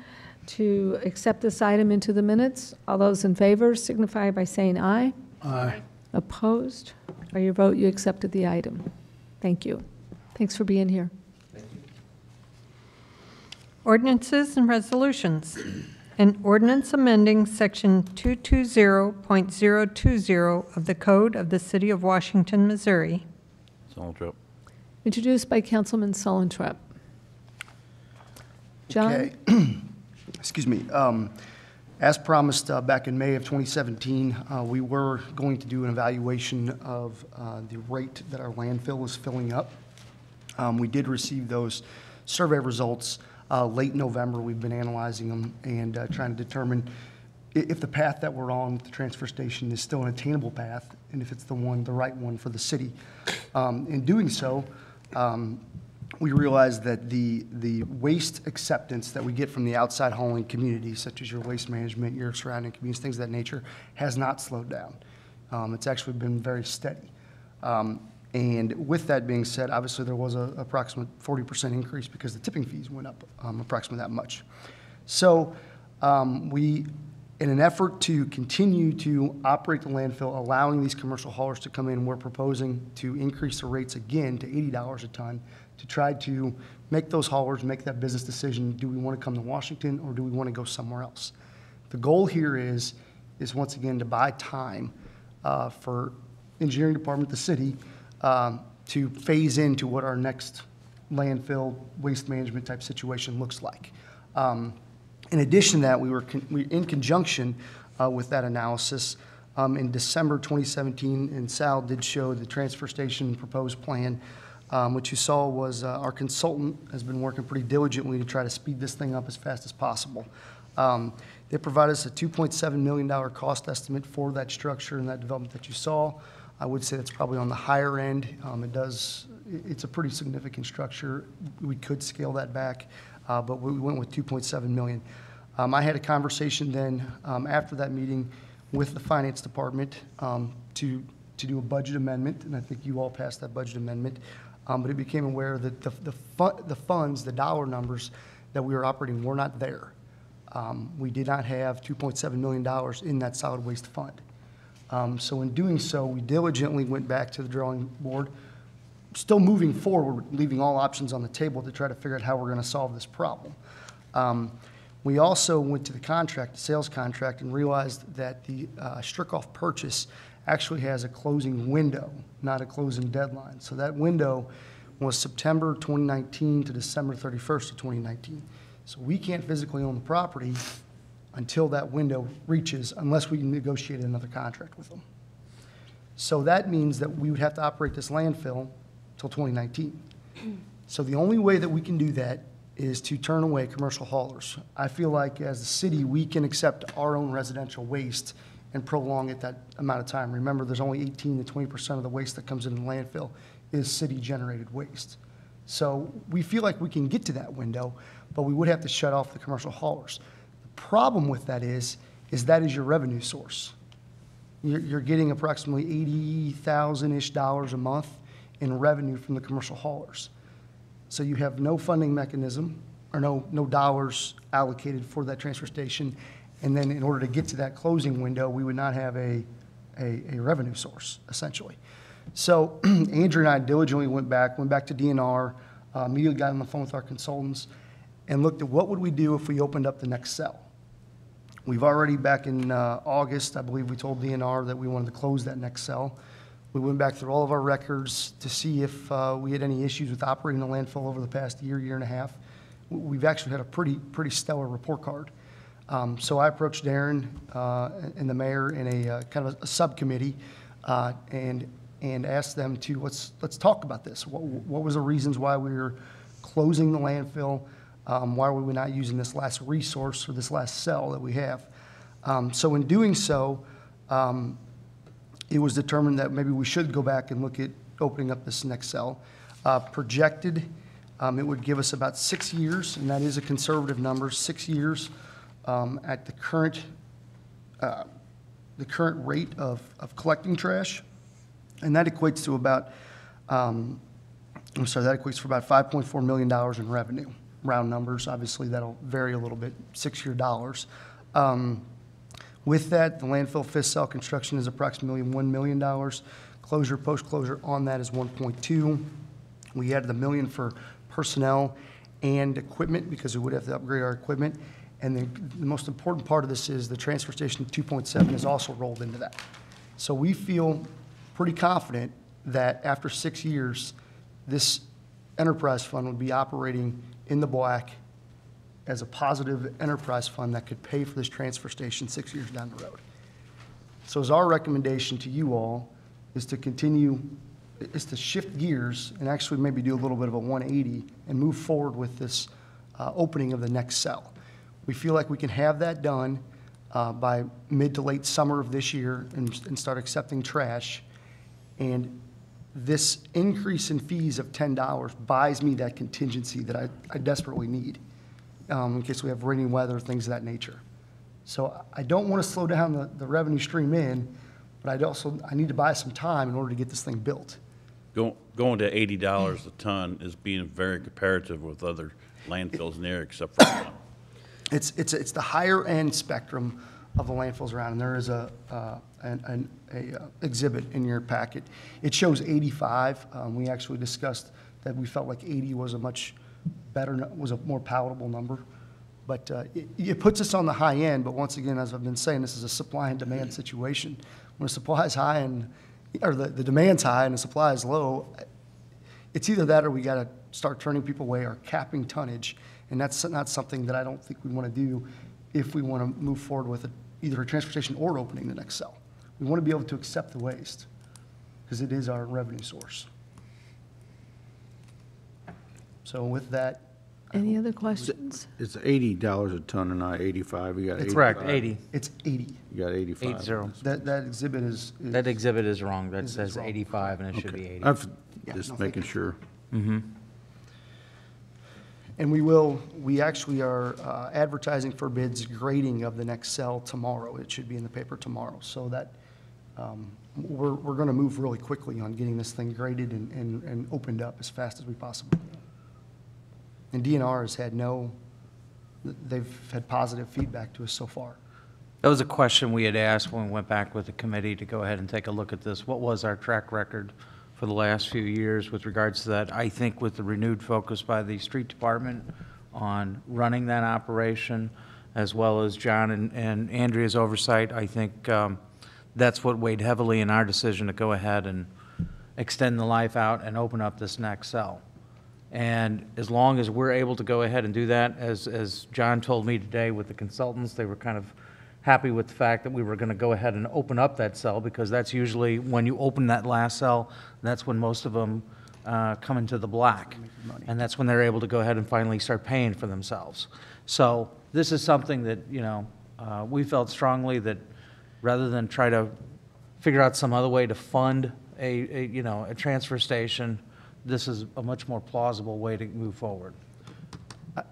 to accept this item into the minutes. All those in favor signify by saying aye. Aye. Opposed? By your vote, you accepted the item. Thank you. Thanks for being here. Ordinances and resolutions. An ordinance amending Section 220.020 of the Code of the City of Washington, Missouri. Saltrip. Introduced by Councilman Sullentrup. John? Okay. Excuse me. As promised back in May of 2017, we were going to do an evaluation of the rate that our landfill was filling up. We did receive those survey results late November. We've been analyzing them and trying to determine if the path that we're on with the transfer station is still an attainable path, and if it's the right one for the city. In doing so, we realized that the waste acceptance that we get from the outside hauling community, such as your waste management, your surrounding communities, things of that nature, has not slowed down. It's actually been very steady. And with that being said, obviously there was an approximate 40% increase because the tipping fees went up approximately that much. So we, in an effort to continue to operate the landfill, allowing these commercial haulers to come in, we're proposing to increase the rates again to $80 a ton to try to make those haulers make that business decision. Do we want to come to Washington or do we want to go somewhere else? The goal here is once again to buy time for engineering department, the city, to phase into what our next landfill waste management type situation looks like. In addition to that, we in conjunction with that analysis in December 2017, and Sal did show the transfer station proposed plan. What you saw was our consultant has been working pretty diligently to try to speed this thing up as fast as possible. They provided us a $2.7 million cost estimate for that structure and that development that you saw. I would say that's probably on the higher end. It's a pretty significant structure. We could scale that back, but we went with $2.7 million. I had a conversation then after that meeting with the finance department to do a budget amendment, and I think you all passed that budget amendment. But it became aware that the funds, the dollar numbers that we were operating were not there. We did not have $2.7 million in that solid waste fund. So in doing so, we diligently went back to the drawing board, still moving forward, leaving all options on the table to try to figure out how we're going to solve this problem. We also went to the sales contract, and realized that the Strickoff purchase actually has a closing window, not a closing deadline. So that window was September 2019 to December 31st of 2019. So we can't physically own the property until that window reaches, unless we negotiate another contract with them. So that means that we would have to operate this landfill till 2019. So the only way that we can do that is to turn away commercial haulers. I feel like as the city, we can accept our own residential waste and prolong it that amount of time. Remember, there's only 18 to 20% of the waste that comes into the landfill is city-generated waste. So we feel like we can get to that window, but we would have to shut off the commercial haulers. The problem with that is that is your revenue source. You're getting approximately $80,000-ish a month in revenue from the commercial haulers. So you have no funding mechanism or no dollars allocated for that transfer station. And then in order to get to that closing window, we would not have a revenue source, essentially. So Andrew and I diligently went back to DNR, Immediately got on the phone with our consultants and looked at what would we do if we opened up the next cell. We've already, back in August, I believe we told DNR that we wanted to close that next cell. We went back through all of our records to see if we had any issues with operating the landfill over the past year, year and a half. We've actually had a pretty stellar report card. So I approached Darren and the mayor in a kind of a subcommittee and asked them to, let's talk about this. What was the reasons why we were closing the landfill? Why were we not using this last resource or this last cell that we have? So in doing so, it was determined that maybe we should go back and look at opening up this next cell. Projected, it would give us about 6 years, and that is a conservative number, 6 years at the current rate of collecting trash. And that equates to about, that equates for about $5.4 million in revenue. Round numbers, obviously that'll vary a little bit, 6-year dollars. With that, the landfill fifth cell construction is approximately $1 million. Closure, post-closure on that is 1.2. We added $1 million for personnel and equipment because we would have to upgrade our equipment. And the most important part of this is the transfer station 2.7 is also rolled into that. So we feel pretty confident that after 6 years, this enterprise fund would be operating in the black as a positive enterprise fund that could pay for this transfer station 6 years down the road. So as our recommendation to you all is to continue, is to shift gears and actually maybe do a little bit of a 180 and move forward with this opening of the next cell. We feel like we can have that done by mid to late summer of this year and start accepting trash. And this increase in fees of $10 buys me that contingency that I desperately need in case we have rainy weather, things of that nature. So I don't want to slow down the revenue stream in, but I need to buy some time in order to get this thing built. Going to $80 a ton is being very comparative with other landfills in the area except for one. It's the higher end spectrum of the landfills around, and there is an exhibit in your packet. It shows 85. We actually discussed that we felt like 80 was a much better, was a more palatable number. But it puts us on the high end, but once again, as I've been saying, this is a supply and demand situation. When the supply is high or the demand's high and the supply is low, it's either that or we got to start turning people away or capping tonnage. And that's not something that I don't think we want to do if we want to move forward with either a transportation or opening the next cell. We want to be able to accept the waste because it is our revenue source. So with that. Any other questions? It's $80 a ton and not 85. You got 85. Correct, 80. It's 80. You got 85. 80. That exhibit is. That exhibit is wrong. That says 85 and it should be 80. I'm just making sure. Mm-hmm. And we actually are advertising for bids grading of the next cell tomorrow. It should be in the paper tomorrow. So that we're going to move really quickly on getting this thing graded and opened up as fast as we possibly can. And DNR has had they've had positive feedback to us so far. That was a question we had asked when we went back with the committee to go ahead and take a look at this. What was our track record for the last few years with regards to that? I think with the renewed focus by the street department on running that operation, as well as John and Andrea's oversight, I think that's what weighed heavily in our decision to go ahead and extend the life out and open up this next cell. And as long as we're able to go ahead and do that, as John told me today with the consultants, they were kind of happy with the fact that we were going to go ahead and open up that cell, because that's usually when you open that last cell, that's when most of them come into the black. And that's when they're able to go ahead and finally start paying for themselves. So this is something that, we felt strongly that rather than try to figure out some other way to fund a transfer station, this is a much more plausible way to move forward.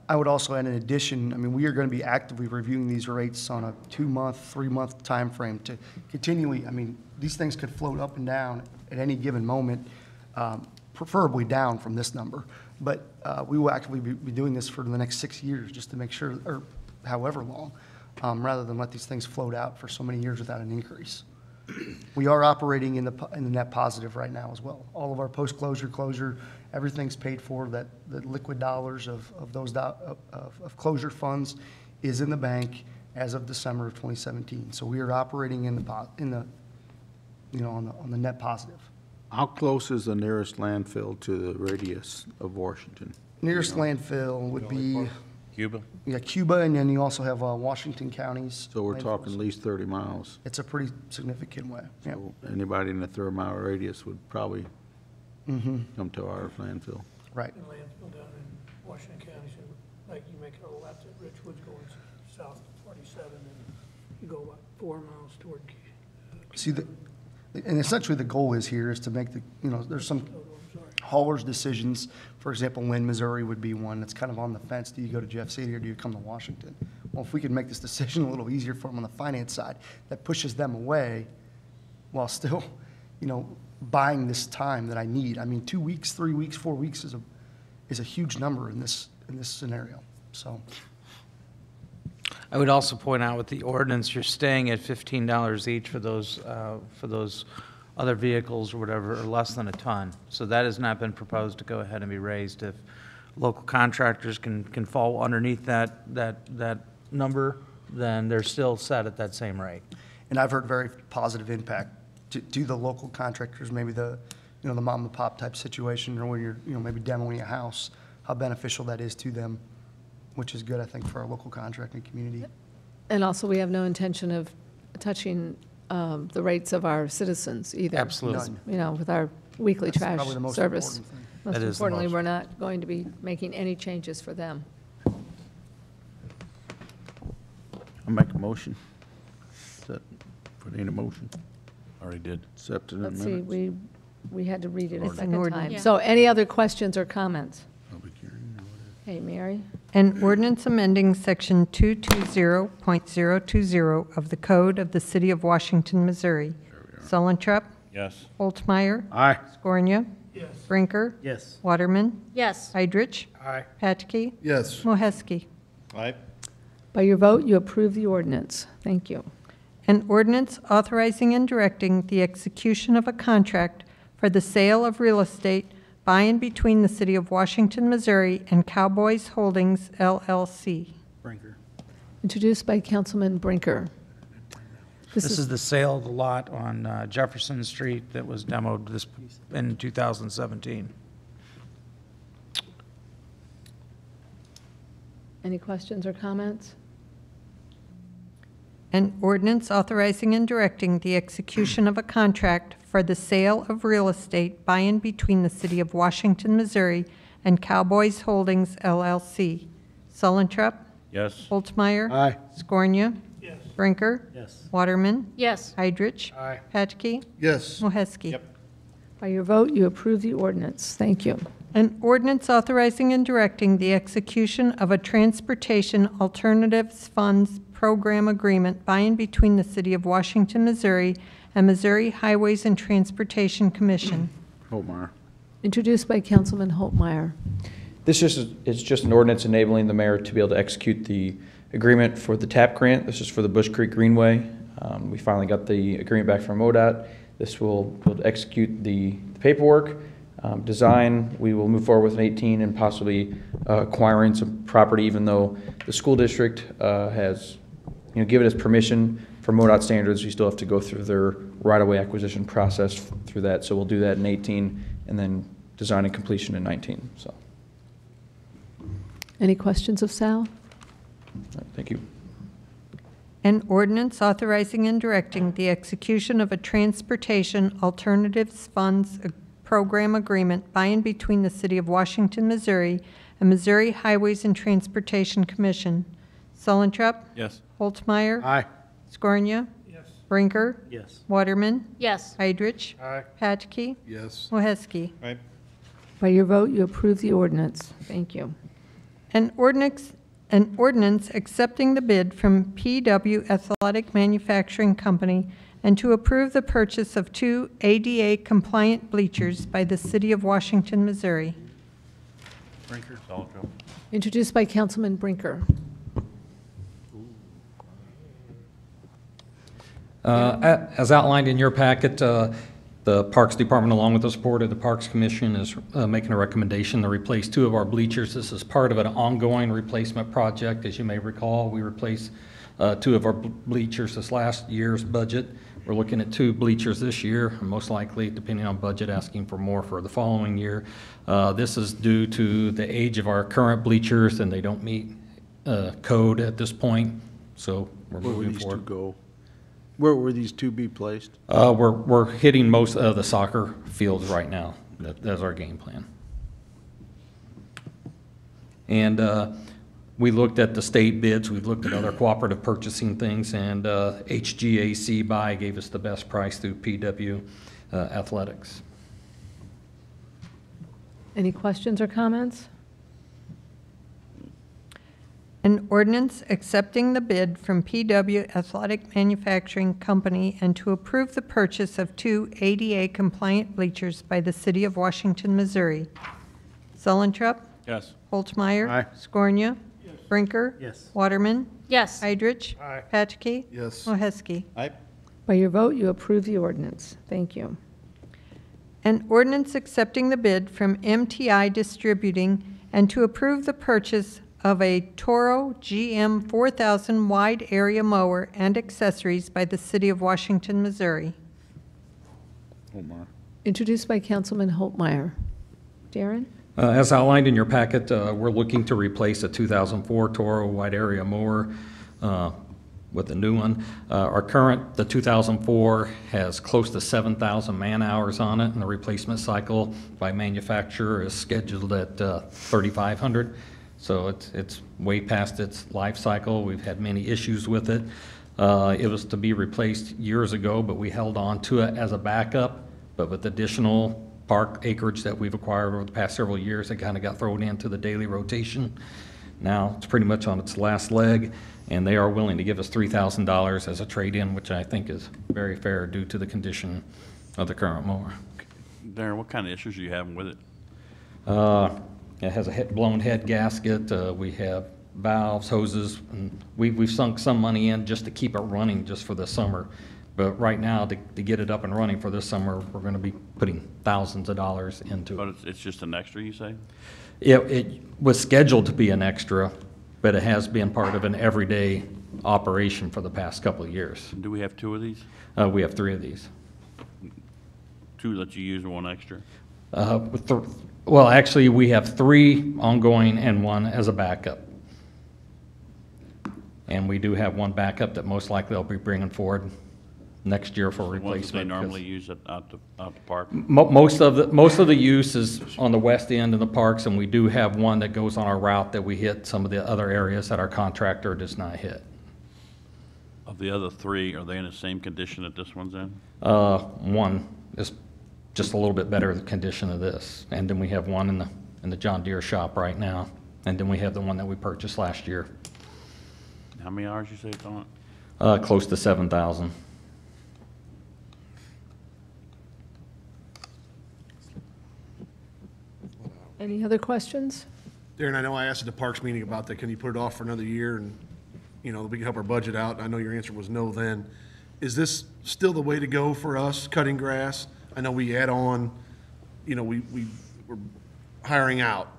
I would also add, in addition, we are going to be actively reviewing these rates on a 2-month, 3-month time frame to continually, these things could float up and down at any given moment, preferably down from this number. But we will actively be doing this for the next 6 years just to make sure, or however long, rather than let these things float out for so many years without an increase. We are operating in the net positive right now as well. All of our post-closure closure, everything's paid for. That the liquid dollars of those of closure funds is in the bank as of December of 2017. So we are operating in the you know, on the net positive. How close is the nearest landfill to the radius of Washington? Nearest landfill would be Cuba? Yeah, Cuba, and then you also have Washington counties. So we're talking at least 30 miles. It's a pretty significant way. Yeah. So anybody in a 30-mile radius would probably come to our landfill. Right. The landfill down in Washington County, so like you make a left at Richwoods going south to 47, and you go about 4 miles toward. See, and essentially the goal is here is to make the, you know, there's some haulers' decisions. For example, Lynn, Missouri would be one that's kind of on the fence. Do you go to Jeff City or do you come to Washington? Well, if we could make this decision a little easier for them on the finance side, that pushes them away while still, you know, buying this time that I need. I mean, 2 weeks, 3 weeks, 4 weeks is a huge number in this scenario. So. I would also point out with the ordinance, you're staying at $15 each for those other vehicles or whatever, or less than a ton. So that has not been proposed to go ahead and be raised. If local contractors can fall underneath that number, then they're still set at that same rate. And I've heard very positive impact to the local contractors, maybe the mom and pop type situation, or where you're, maybe demoing a house, how beneficial that is to them, which is good, I think, for our local contracting community. And also, we have no intention of touching the rates of our citizens either. Absolutely. With our weekly That's trash probably the most service. important thing. Most That is the importantly, most. we're not going to be making any changes for them. I'll make a motion. Put in a motion. Already did. Accept it in Let's see, minutes. we had to read it a It's an second time. ordinance. Yeah. So any other questions or comments? Public hearing or whatever. Hey, Mary? An ordinance amending Section 220.020 of the Code of the City of Washington, Missouri. Sullentrup, Yes. Holtmeyer, Aye. Scornia, Yes. Brinker, Yes. Waterman, Yes. Heidrich, Aye. Patke, Yes. Moheski. Aye. By your vote, you approve the ordinance. Thank you. An ordinance authorizing and directing the execution of a contract for the sale of real estate by and between the City of Washington, Missouri and Cowboys Holdings, LLC. Brinker. Introduced by Councilman Brinker. This is the sale of the lot on Jefferson Street that was demoed in 2017. Any questions or comments? An ordinance authorizing and directing the execution of a contract for the sale of real estate by and between the City of Washington, Missouri and Cowboys Holdings, LLC. Sullentrup, Yes. Holtmeyer. Aye. Scornia. Yes. Brinker. Yes. Waterman. Yes. Heidrich. Aye. Patke. Yes. Moheski. Yep. By your vote, you approve the ordinance. Thank you. An ordinance authorizing and directing the execution of a Transportation Alternatives Funds Program Agreement by and between the City of Washington, Missouri and Missouri Highways and Transportation Commission. Holtmeyer. Introduced by Councilman Holtmeyer. This is just an ordinance enabling the mayor to be able to execute the agreement for the TAP grant. This is for the Bush Creek Greenway. We finally got the agreement back from MoDOT. This will execute the paperwork. Design, we will move forward with an 18 and possibly acquiring some property, even though the school district has given us permission for MoDOT standards. We still have to go through their right-of-way acquisition process through that. So we'll do that in 18 and then design and completion in 19. So, Any questions of Sal? thank you. An ordinance authorizing and directing the execution of a Transportation Alternatives Funds Program Agreement by and between the City of Washington, Missouri and Missouri Highways and Transportation Commission. Sullentrup, Yes. Holtmeyer. Aye. Scornia. Yes. Brinker. Yes. Waterman. Yes. Heidrich. Aye. Patke. Yes. Moheski. Aye. By your vote, you approve the ordinance. Thank you. An ordinance accepting the bid from PW Athletic Manufacturing Company and to approve the purchase of 2 ADA-compliant bleachers by the City of Washington, Missouri. Brinker. Sullentrup. Introduced by Councilman Brinker. As outlined in your packet, the Parks Department, along with the support of the Parks Commission, is making a recommendation to replace 2 of our bleachers. This is part of an ongoing replacement project. As you may recall, we replaced 2 of our bleachers this last year's budget. We're looking at 2 bleachers this year, and most likely, depending on budget, asking for more for the following year. This is due to the age of our current bleachers, and they don't meet code at this point, so we're moving forward. Go? Where will these 2 be placed? We're hitting most of the soccer fields right now. That's our game plan. And we looked at the state bids, we've looked at other cooperative purchasing things, and HGAC Buy gave us the best price through PW Athletics. Any questions or comments? An ordinance accepting the bid from PW Athletic Manufacturing Company and to approve the purchase of 2 ADA-compliant bleachers by the City of Washington, Missouri. Zollentrup, Yes. Holtzmeyer. Aye. Scornia. Brinker. Yes. Waterman. Yes. Heidrich. Aye. Patchke. Yes. Moheski. Aye. By your vote, you approve the ordinance. Thank you. An ordinance accepting the bid from MTI Distributing and to approve the purchase of a Toro GM 4000 wide area mower and accessories by the City of Washington, Missouri. Introduced by Councilman Holtmeyer. Darren? As outlined in your packet, we're looking to replace a 2004 Toro wide area mower with a new one. Our current, the 2004, has close to 7,000 man-hours on it, and the replacement cycle by manufacturer is scheduled at 3,500. So it's way past its life cycle. We've had many issues with it. It was to be replaced years ago, but we held on to it as a backup. But with additional park acreage that we've acquired over the past several years, it kind of got thrown into the daily rotation. Now it's pretty much on its last leg, and they are willing to give us $3,000 as a trade-in, which I think is very fair due to the condition of the current mower. Darren, what kind of issues are you having with it? It has a blown head gasket. We have valves, hoses, and we've sunk some money in just to keep it running just for the summer. But right now, to get it up and running for this summer, we're going to be putting thousands of dollars into it. But it's just an extra, you say? It was scheduled to be an extra, but it has been part of an everyday operation for the past couple of years. Do we have 2 of these? We have 3 of these. 2 that you use and 1 extra? Well, actually, we have 3 ongoing and 1 as a backup. And we do have 1 backup that most likely I'll be bringing forward next year for The ones that replacement. they normally use out the park? Most of the use is on the west end of the parks, and we do have 1 that goes on our route that we hit some of the other areas that our contractor does not hit. Of the other 3, are they in the same condition that this one's in? 1 is just a little bit better condition of this, and then we have 1 in the John Deere shop right now, and then we have the one that we purchased last year. How many hours you say it's on it? Close to 7,000. Any other questions? Darren, I know I asked at the Parks meeting about that. Can you put it off for another year and, we can help our budget out? I know your answer was no then. Is this still the way to go for us, cutting grass? I know we add on, we're hiring out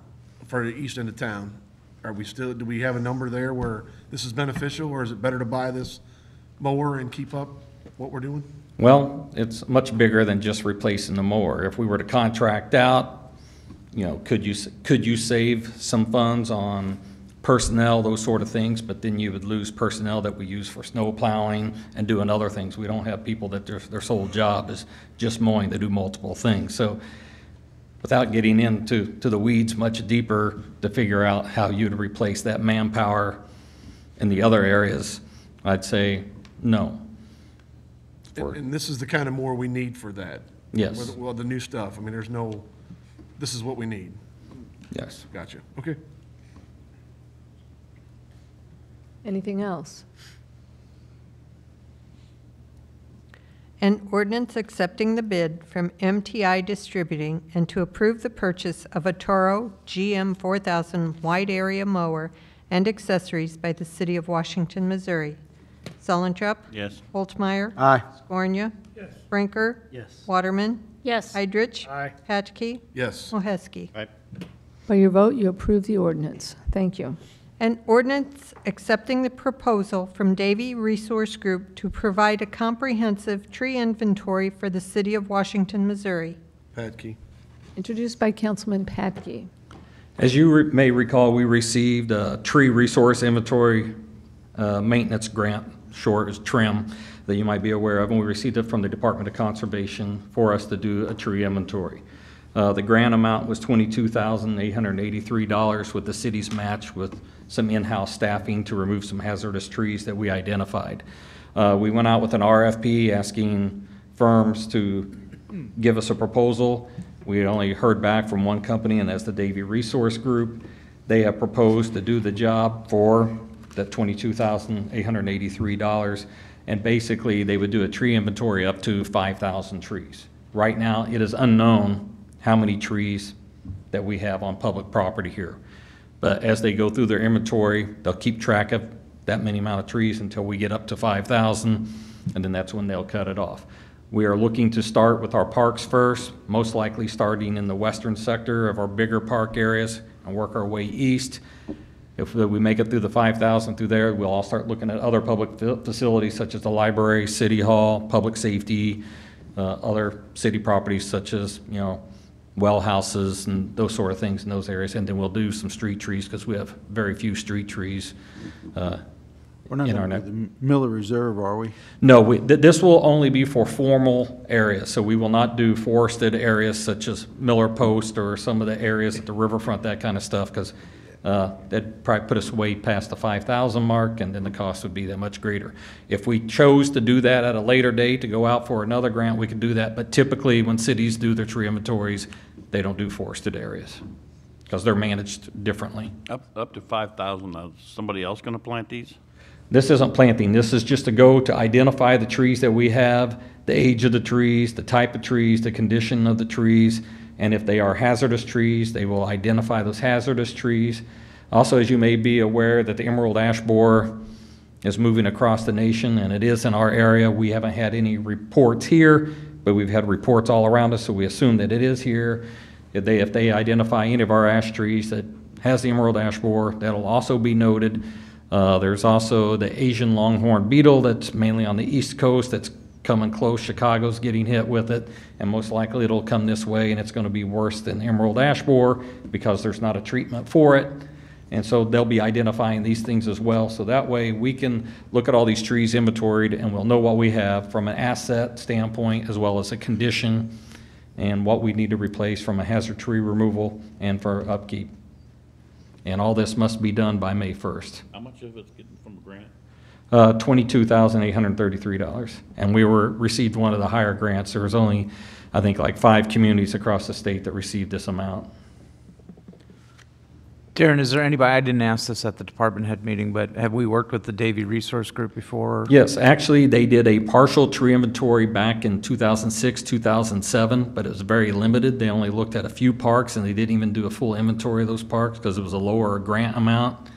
for the east end of town. Do we have a number there where this is beneficial, or is it better to buy this mower and keep up what we're doing? Well, it's much bigger than just replacing the mower. If we were to contract out, could you save some funds on personnel, those sort of things, but then you would lose personnel that we use for snow plowing and doing other things. We don't have people that their sole job is just mowing. They do multiple things. So without getting into the weeds much deeper to figure out how you'd replace that manpower in the other areas, I'd say no. And this is the kind of more we need for that? Yes. Well, the new stuff. I mean, this is what we need? Yes. Gotcha. Okay. Anything else? An ordinance accepting the bid from MTI Distributing and to approve the purchase of a Toro GM 4000 wide area mower and accessories by the City of Washington, Missouri. Sullentrup. Yes. Holtmeyer. Aye. Scornia. Yes. Brinker. Yes. Waterman. Yes. Heidrich. Aye. Patchke. Yes. Moheski. By your vote, you approve the ordinance. Thank you. An ordinance accepting the proposal from Davy Resource Group to provide a comprehensive tree inventory for the city of Washington, Missouri. Patke. Introduced by Councilman Patke. As you may recall, we received a tree resource inventory maintenance grant, short as TRIM, that you might be aware of, and we received it from the Department of Conservation for us to do a tree inventory. The grant amount was $22,883 with the city's match with some in-house staffing to remove some hazardous trees that we identified. We went out with an RFP asking firms to give us a proposal. We only heard back from one company, and that's the Davy Resource Group. They have proposed to do the job for that $22,883, and basically they would do a tree inventory up to 5,000 trees. Right now, it is unknown how many trees that we have on public property here. But as they go through their inventory, they'll keep track of that many amount of trees until we get up to 5,000, and then that's when they'll cut it off. We are looking to start with our parks first, most likely starting in the western sector of our bigger park areas and work our way east. If we make it through the 5,000 through there, we'll all start looking at other public facilities such as the library, city hall, public safety, other city properties such as, you know, well houses and those sort of things in those areas. And then we'll do some street trees because we have very few street trees We're not in our going to do the Miller Reserve, are we? No, this will only be for formal areas, so we will not do forested areas such as Miller Post or some of the areas at the riverfront, that kind of stuff, because that'd probably put us way past the 5,000 mark, and then the cost would be that much greater. If we chose to do that at a later date, to go out for another grant, we could do that, but typically when cities do their tree inventories, they don't do forested areas, because they're managed differently. Up to 5,000, somebody else going to plant these? This isn't planting. This is just to go to identify the trees that we have, the age of the trees, the type of trees, the condition of the trees, and if they are hazardous trees, they will identify those hazardous trees. Also, as you may be aware, that the emerald ash borer is moving across the nation, and it is in our area. We haven't had any reports here, but we've had reports all around us, so we assume that it is here. If they identify any of our ash trees that has the emerald ash borer, that'll also be noted. There's also the Asian longhorn beetle that's mainly on the East Coast that's coming close. Chicago's getting hit with it, and most likely it'll come this way, and it's going to be worse than emerald ash borer because there's not a treatment for it. And so they'll be identifying these things as well. So that way we can look at all these trees inventoried, and we'll know what we have from an asset standpoint as well as a condition and what we need to replace from a hazard tree removal and for upkeep. And all this must be done by May 1st. How much of it's getting from a grant? $22,833. And we received one of the higher grants. There was only, I think, like 5 communities across the state that received this amount. Darren, is there anybody, I didn't ask this at the department head meeting, but have we worked with the Davy Resource Group before? Yes, actually, they did a partial tree inventory back in 2006, 2007, but it was very limited. They only looked at a few parks, and they didn't even do a full inventory of those parks because it was a lower grant amount.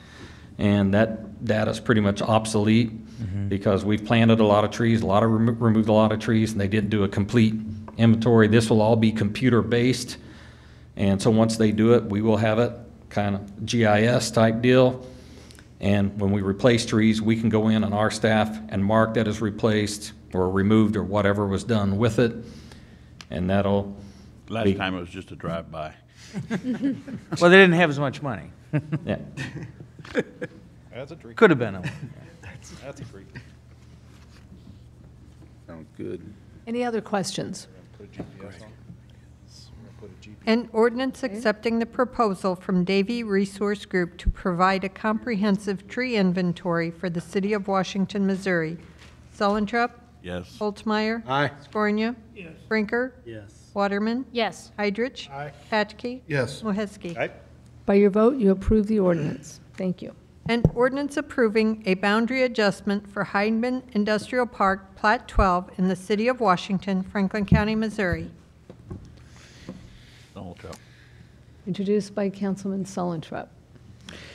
And that data is pretty much obsolete because we've planted a lot of trees, removed a lot of trees, and they didn't do a complete inventory. This will all be computer-based, and so once they do it, we will have it kind of GIS type deal. And when we replace trees, we can go in on our staff and mark that as replaced or removed or whatever was done with it. And that'll Last time it was just a drive-by. Well, they didn't have as much money. Yeah. That's a treat. Could have been a That's a treat. Sounds good. Any other questions? An ordinance accepting the proposal from Davy Resource Group to provide a comprehensive tree inventory for the city of Washington, Missouri. Sullentrup. Yes. Holtmeyer. Aye. Scornia. Yes. Brinker. Yes. Waterman. Yes. Heidrich. Aye. Patchke. Yes. Moheski. Aye. By your vote, you approve the ordinance. Thank you. An ordinance approving a boundary adjustment for Heidemann Industrial Park, Plat 12, in the city of Washington, Franklin County, Missouri. Sullentrup. Introduced by Councilman Sullentrup.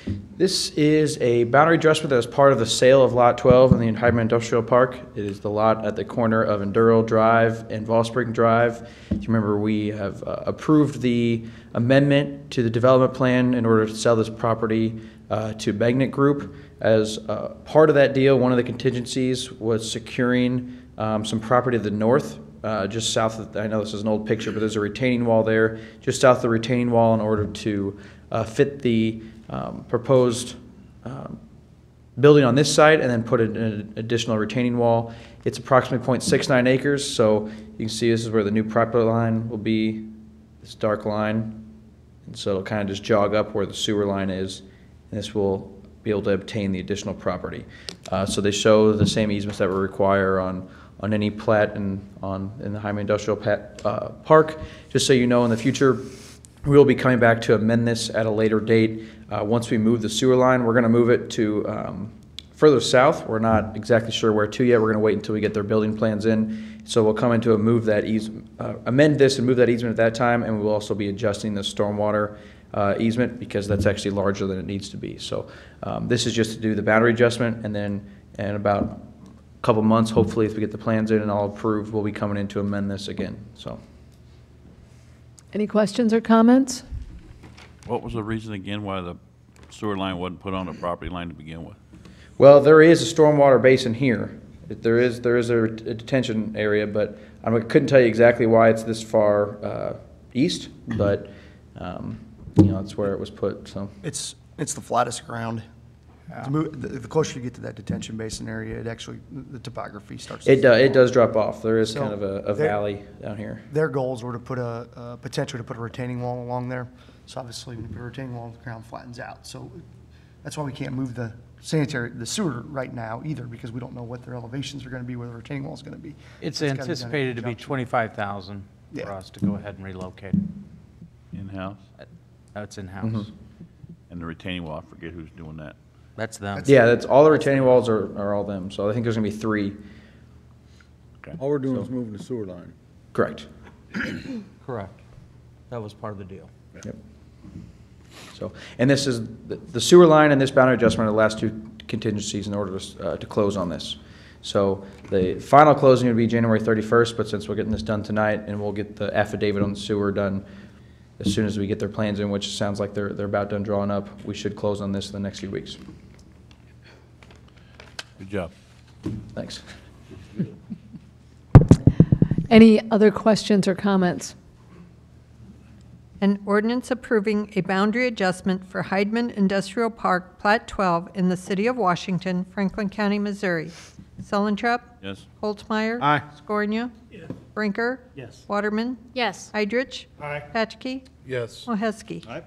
This is a boundary adjustment that is part of the sale of Lot 12 in the Hyman Industrial Park. It is the lot at the corner of Enduro Drive and Volspring Drive. If you remember, we have approved the amendment to the development plan in order to sell this property to Magnet Group. As part of that deal, one of the contingencies was securing some property to the north, just south of, I know this is an old picture, but there's a retaining wall there, just south of the retaining wall in order to fit the proposed building on this site and then put an additional retaining wall. It's approximately 0.69 acres, so you can see this is where the new property line will be, this dark line. And so it'll kind of just jog up where the sewer line is, and this will be able to obtain the additional property. So they show the same easements that we require on any plat in the Hyman Industrial Park. Just so you know, in the future, we will be coming back to amend this at a later date. Once we move the sewer line, we're going to move it to further south. We're not exactly sure where to yet. We're going to wait until we get their building plans in. So we'll come into amend this and move that easement at that time, and we'll also be adjusting the stormwater easement because that's actually larger than it needs to be. So this is just to do the boundary adjustment, and then in about a couple months, hopefully, if we get the plans in and all approved, we'll be coming in to amend this again. So. Any questions or comments? What was the reason again why the sewer line wasn't put on the property line to begin with? Well, there is a stormwater basin here. There is a detention area, but I couldn't tell you exactly why it's this far east, but you know, it's where it was put. So It's the flattest ground. To move, the closer you get to that detention basin area, it actually, the topography starts. it does drop off. There is So kind of a valley down here. Their goals were to put potentially to put a retaining wall along there. So obviously, when you put a retaining wall, the ground flattens out. So that's why we can't move the sewer right now either, because we don't know what their elevations are going to be, where the retaining wall is going to be. It's gotta be done in anticipated to be conjunction. $25,000 for Yeah. us to go ahead and relocate it. In-house? That's in-house. Mhm. And the retaining wall, I forget who's doing that. That's them. Yeah, that's all the retaining walls are all them. So I think there's gonna be 3. All we're doing is moving the sewer line. Correct. Correct. That was part of the deal. Yep. So, and this is the sewer line and this boundary adjustment are the last 2 contingencies in order to close on this. So the final closing would be January 31st, but since we're getting this done tonight, and we'll get the affidavit on the sewer done as soon as we get their plans in, which sounds like they're about done drawing up, we should close on this in the next few weeks. Good job. Thanks. Any other questions or comments? An ordinance approving a boundary adjustment for Hyman Industrial Park, Plat 12, in the city of Washington, Franklin County, Missouri. Selentrop? Yes. Holtzmeyer? Aye. Scornia? Yes. Brinker? Yes. Waterman? Yes. Heidrich? Aye. Patchke? Yes. Moheski? Aye.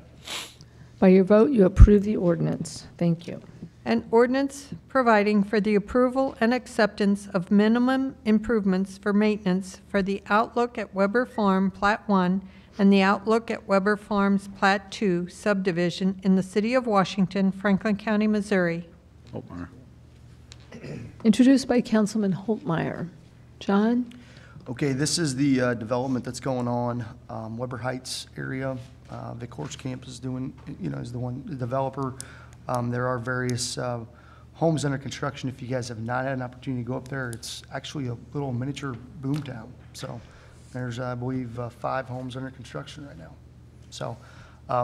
By your vote, you approve the ordinance. Thank you. An ordinance providing for the approval and acceptance of minimum improvements for maintenance for the Outlook at Weber Farm Plat 1 and the Outlook at Weber Farms Plat 2 subdivision in the city of Washington, Franklin County, Missouri. Holtmeyer. Introduced by Councilman Holtmeyer. John? Okay, this is the development that's going on, Weber Heights area. Vic Horse Camp is doing, is the developer. There are various homes under construction. If you guys have not had an opportunity to go up there, it's actually a little miniature boom town. So there's, I believe, 5 homes under construction right now. So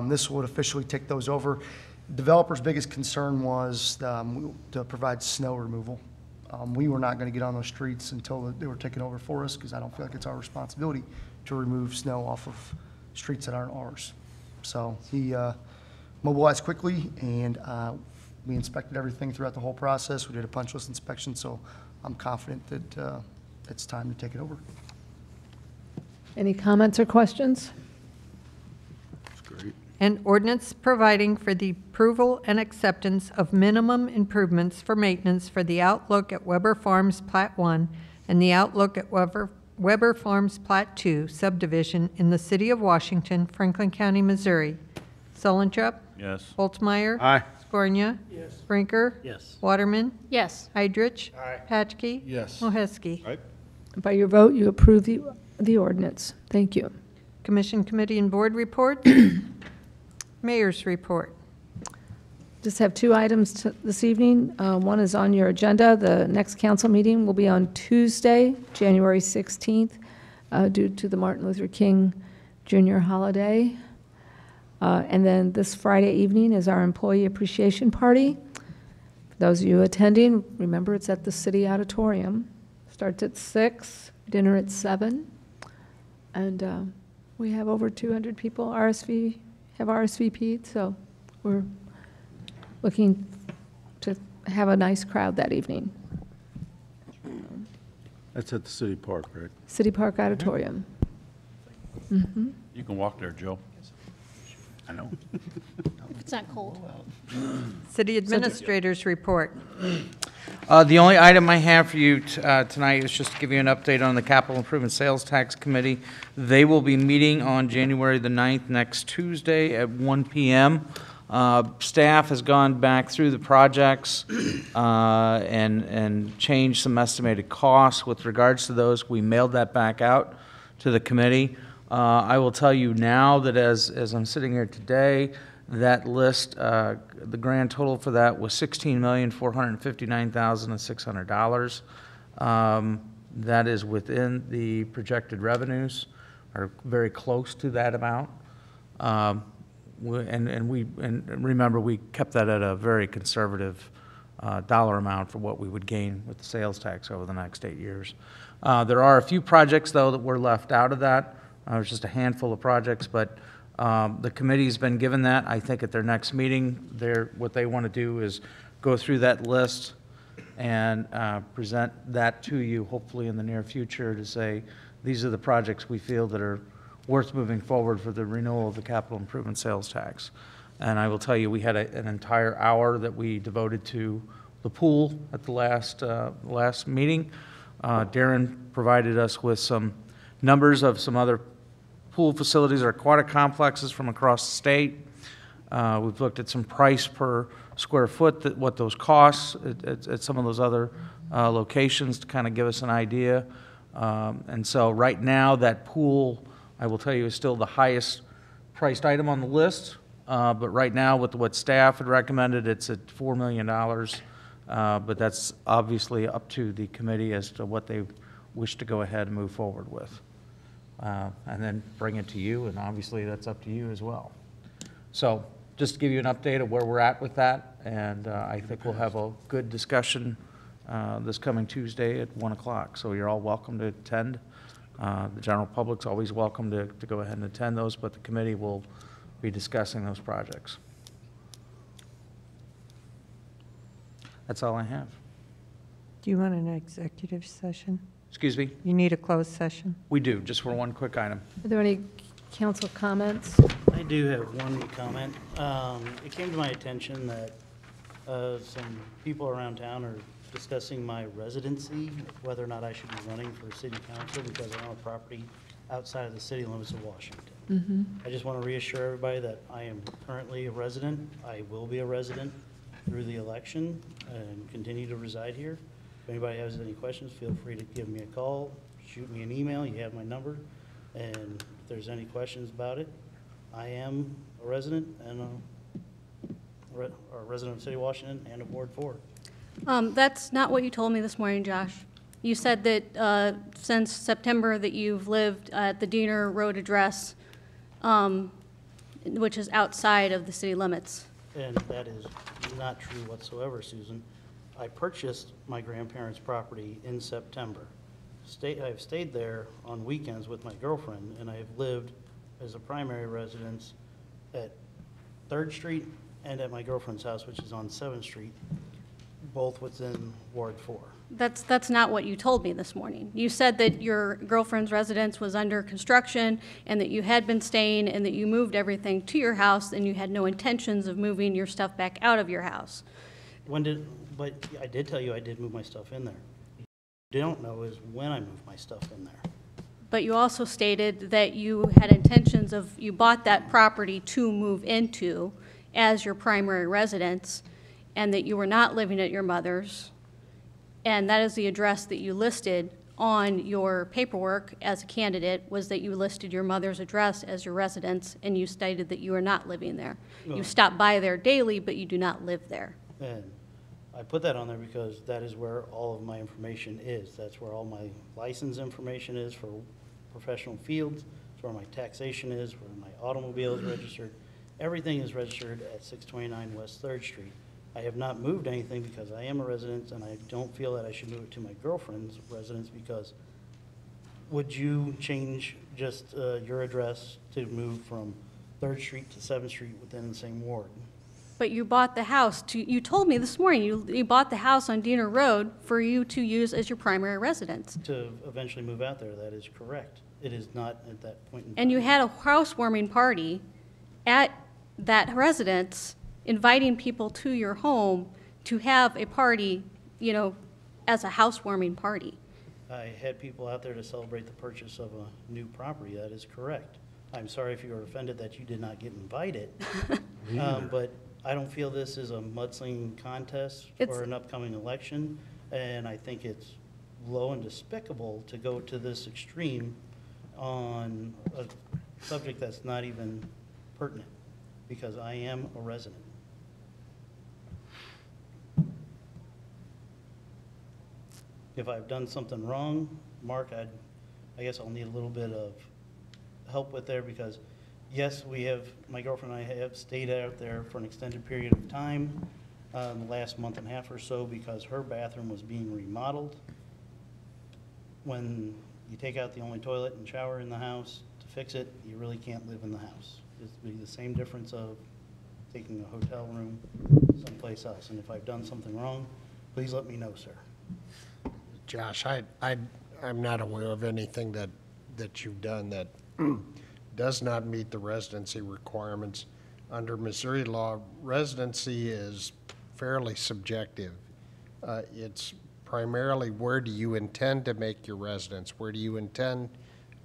this would officially take those over. Developer's biggest concern was to provide snow removal. We were not going to get on those streets until they were taken over for us, because I don't feel like it's our responsibility to remove snow off of streets that aren't ours. So he mobilized quickly, and we inspected everything throughout the whole process. We did a punch list inspection, so I'm confident that it's time to take it over. Any comments or questions? That's great. An ordinance providing for the approval and acceptance of minimum improvements for maintenance for the Outlook at Weber Farms Plat 1 and the Outlook at Weber Farms Plat 2 subdivision in the city of Washington, Franklin County, Missouri. Selentrop? Yes. Holtzmeyer? Aye. Scornia? Yes. Brinker? Yes. Waterman? Yes. Heidrich? Aye. Patchke? Yes. Moheski? Aye. By your vote, you approve the ordinance. Thank you. Commission, committee, and board report. Mayor's report. just have two items this evening. One is on your agenda. The next council meeting will be on Tuesday, January 16th, due to the Martin Luther King Jr. holiday. And then this Friday evening is our Employee Appreciation Party. For those of you attending, remember it's at the City Auditorium. Starts at 6, dinner at 7. And we have over 200 people have RSVP'd, so we're looking to have a nice crowd that evening. That's at the city park, right? City Park Auditorium. Mhm. You can walk there, Joe. I know. If it's not cold. City Administrator's report. The only item I have for you tonight is just to give you an update on the Capital Improvement Sales Tax Committee. They will be meeting on January the 9th, next Tuesday at 1 p.m. Staff has gone back through the projects and changed some estimated costs with regards to those. We mailed that back out to the committee. I will tell you now that as I'm sitting here today, that list, the grand total for that was $16,459,600. That is within the projected revenues, or very close to that amount. And remember, we kept that at a very conservative dollar amount for what we would gain with the sales tax over the next 8 years. There are a few projects, though, that were left out of that. There's just a handful of projects, but the committee's been given that. I think at their next meeting, what they want to do is go through that list and present that to you, hopefully in the near future, to say, these are the projects we feel that are worth moving forward for the renewal of the capital improvement sales tax. And I will tell you, we had an entire hour that we devoted to the pool at the last meeting. Darren provided us with some numbers of some other pool facilities or aquatic complexes from across the state. We've looked at some price per square foot, what those costs at some of those other locations to kind of give us an idea. And so right now, that pool, I will tell you, is still the highest priced item on the list. But right now, with what staff had recommended, it's at $4 million. But that's obviously up to the committee as to what they wish to go ahead and move forward with. And then bring it to you, and obviously that's up to you as well. So just to give you an update of where we're at with that, and I think we'll have a good discussion this coming Tuesday at 1 o'clock. So you're all welcome to attend. The general public's always welcome to go ahead and attend those, but the committee will be discussing those projects. That's all I have. Do you want an executive session? Excuse me? You need a closed session? We do, just for one quick item. Are there any council comments? I do have one comment. It came to my attention that some people around town are discussing my residency, whether or not I should be running for city council because I own a property outside of the city limits of Washington. Mm-hmm. I just want to reassure everybody that I am currently a resident. I will be a resident through the election and continue to reside here. If anybody has any questions, feel free to give me a call, shoot me an email. You have my number. And if there's any questions about it, I am a resident and a resident of the City of Washington and of Ward 4. That's not what you told me this morning, Josh. You said that since September that you've lived at the Diener Road address, which is outside of the city limits. And that is not true whatsoever, Susan. I purchased my grandparents' property in September. I've stayed there on weekends with my girlfriend, and I have lived as a primary residence at 3rd Street and at my girlfriend's house, which is on 7th Street, both within Ward 4. That's not what you told me this morning. You said that your girlfriend's residence was under construction and that you had been staying and that you moved everything to your house and you had no intentions of moving your stuff back out of your house. But I did tell you I did move my stuff in there. What you don't know is when I moved my stuff in there. But you also stated that you had intentions of, you bought that property to move into as your primary residence and that you were not living at your mother's. And that is the address that you listed on your paperwork as a candidate was that you listed your mother's address as your residence, and you stated that you are not living there. You stop by there daily, but you do not live there. And I put that on there because that is where all of my information is. That's where all my license information is for professional fields. It's where my taxation is, where my automobile is registered. Everything is registered at 629 West 3rd Street. I have not moved anything because I am a resident, and I don't feel that I should move it to my girlfriend's residence because would you change just your address to move from 3rd Street to 7th Street within the same ward? But you bought the house you told me this morning, you bought the house on Diener Road for you to use as your primary residence. To eventually move out there, that is correct. It is not at that point in time. And you had a housewarming party at that residence, inviting people to your home to have a party, you know, as a housewarming party. I had people out there to celebrate the purchase of a new property. That is correct. I'm sorry if you were offended that you did not get invited. But I don't feel this is a mudslinging contest for an upcoming election, and I think it's low and despicable to go to this extreme on a subject that's not even pertinent, because I am a resident. If I've done something wrong, Mark, I guess I'll need a little bit of help with there, because yes, my girlfriend and I have stayed out there for an extended period of time, the last month and a half or so, because her bathroom was being remodeled. When you take out the only toilet and shower in the house to fix it, you really can't live in the house. It'd be the same difference of taking a hotel room someplace else. And if I've done something wrong, please let me know, sir. Josh, I'm not aware of anything that you've done that does not meet the residency requirements. Under Missouri law, residency is fairly subjective. It's primarily where do you intend to make your residence? Where do you intend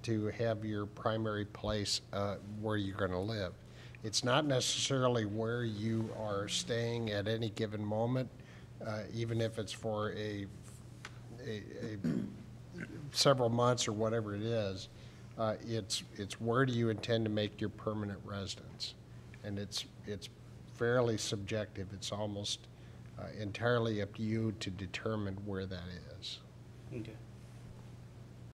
to have your primary place where you're going to live? It's not necessarily where you are staying at any given moment, even if it's for a several months or whatever it is. It's where do you intend to make your permanent residence, and it's fairly subjective. It's almost entirely up to you to determine where that is. Okay.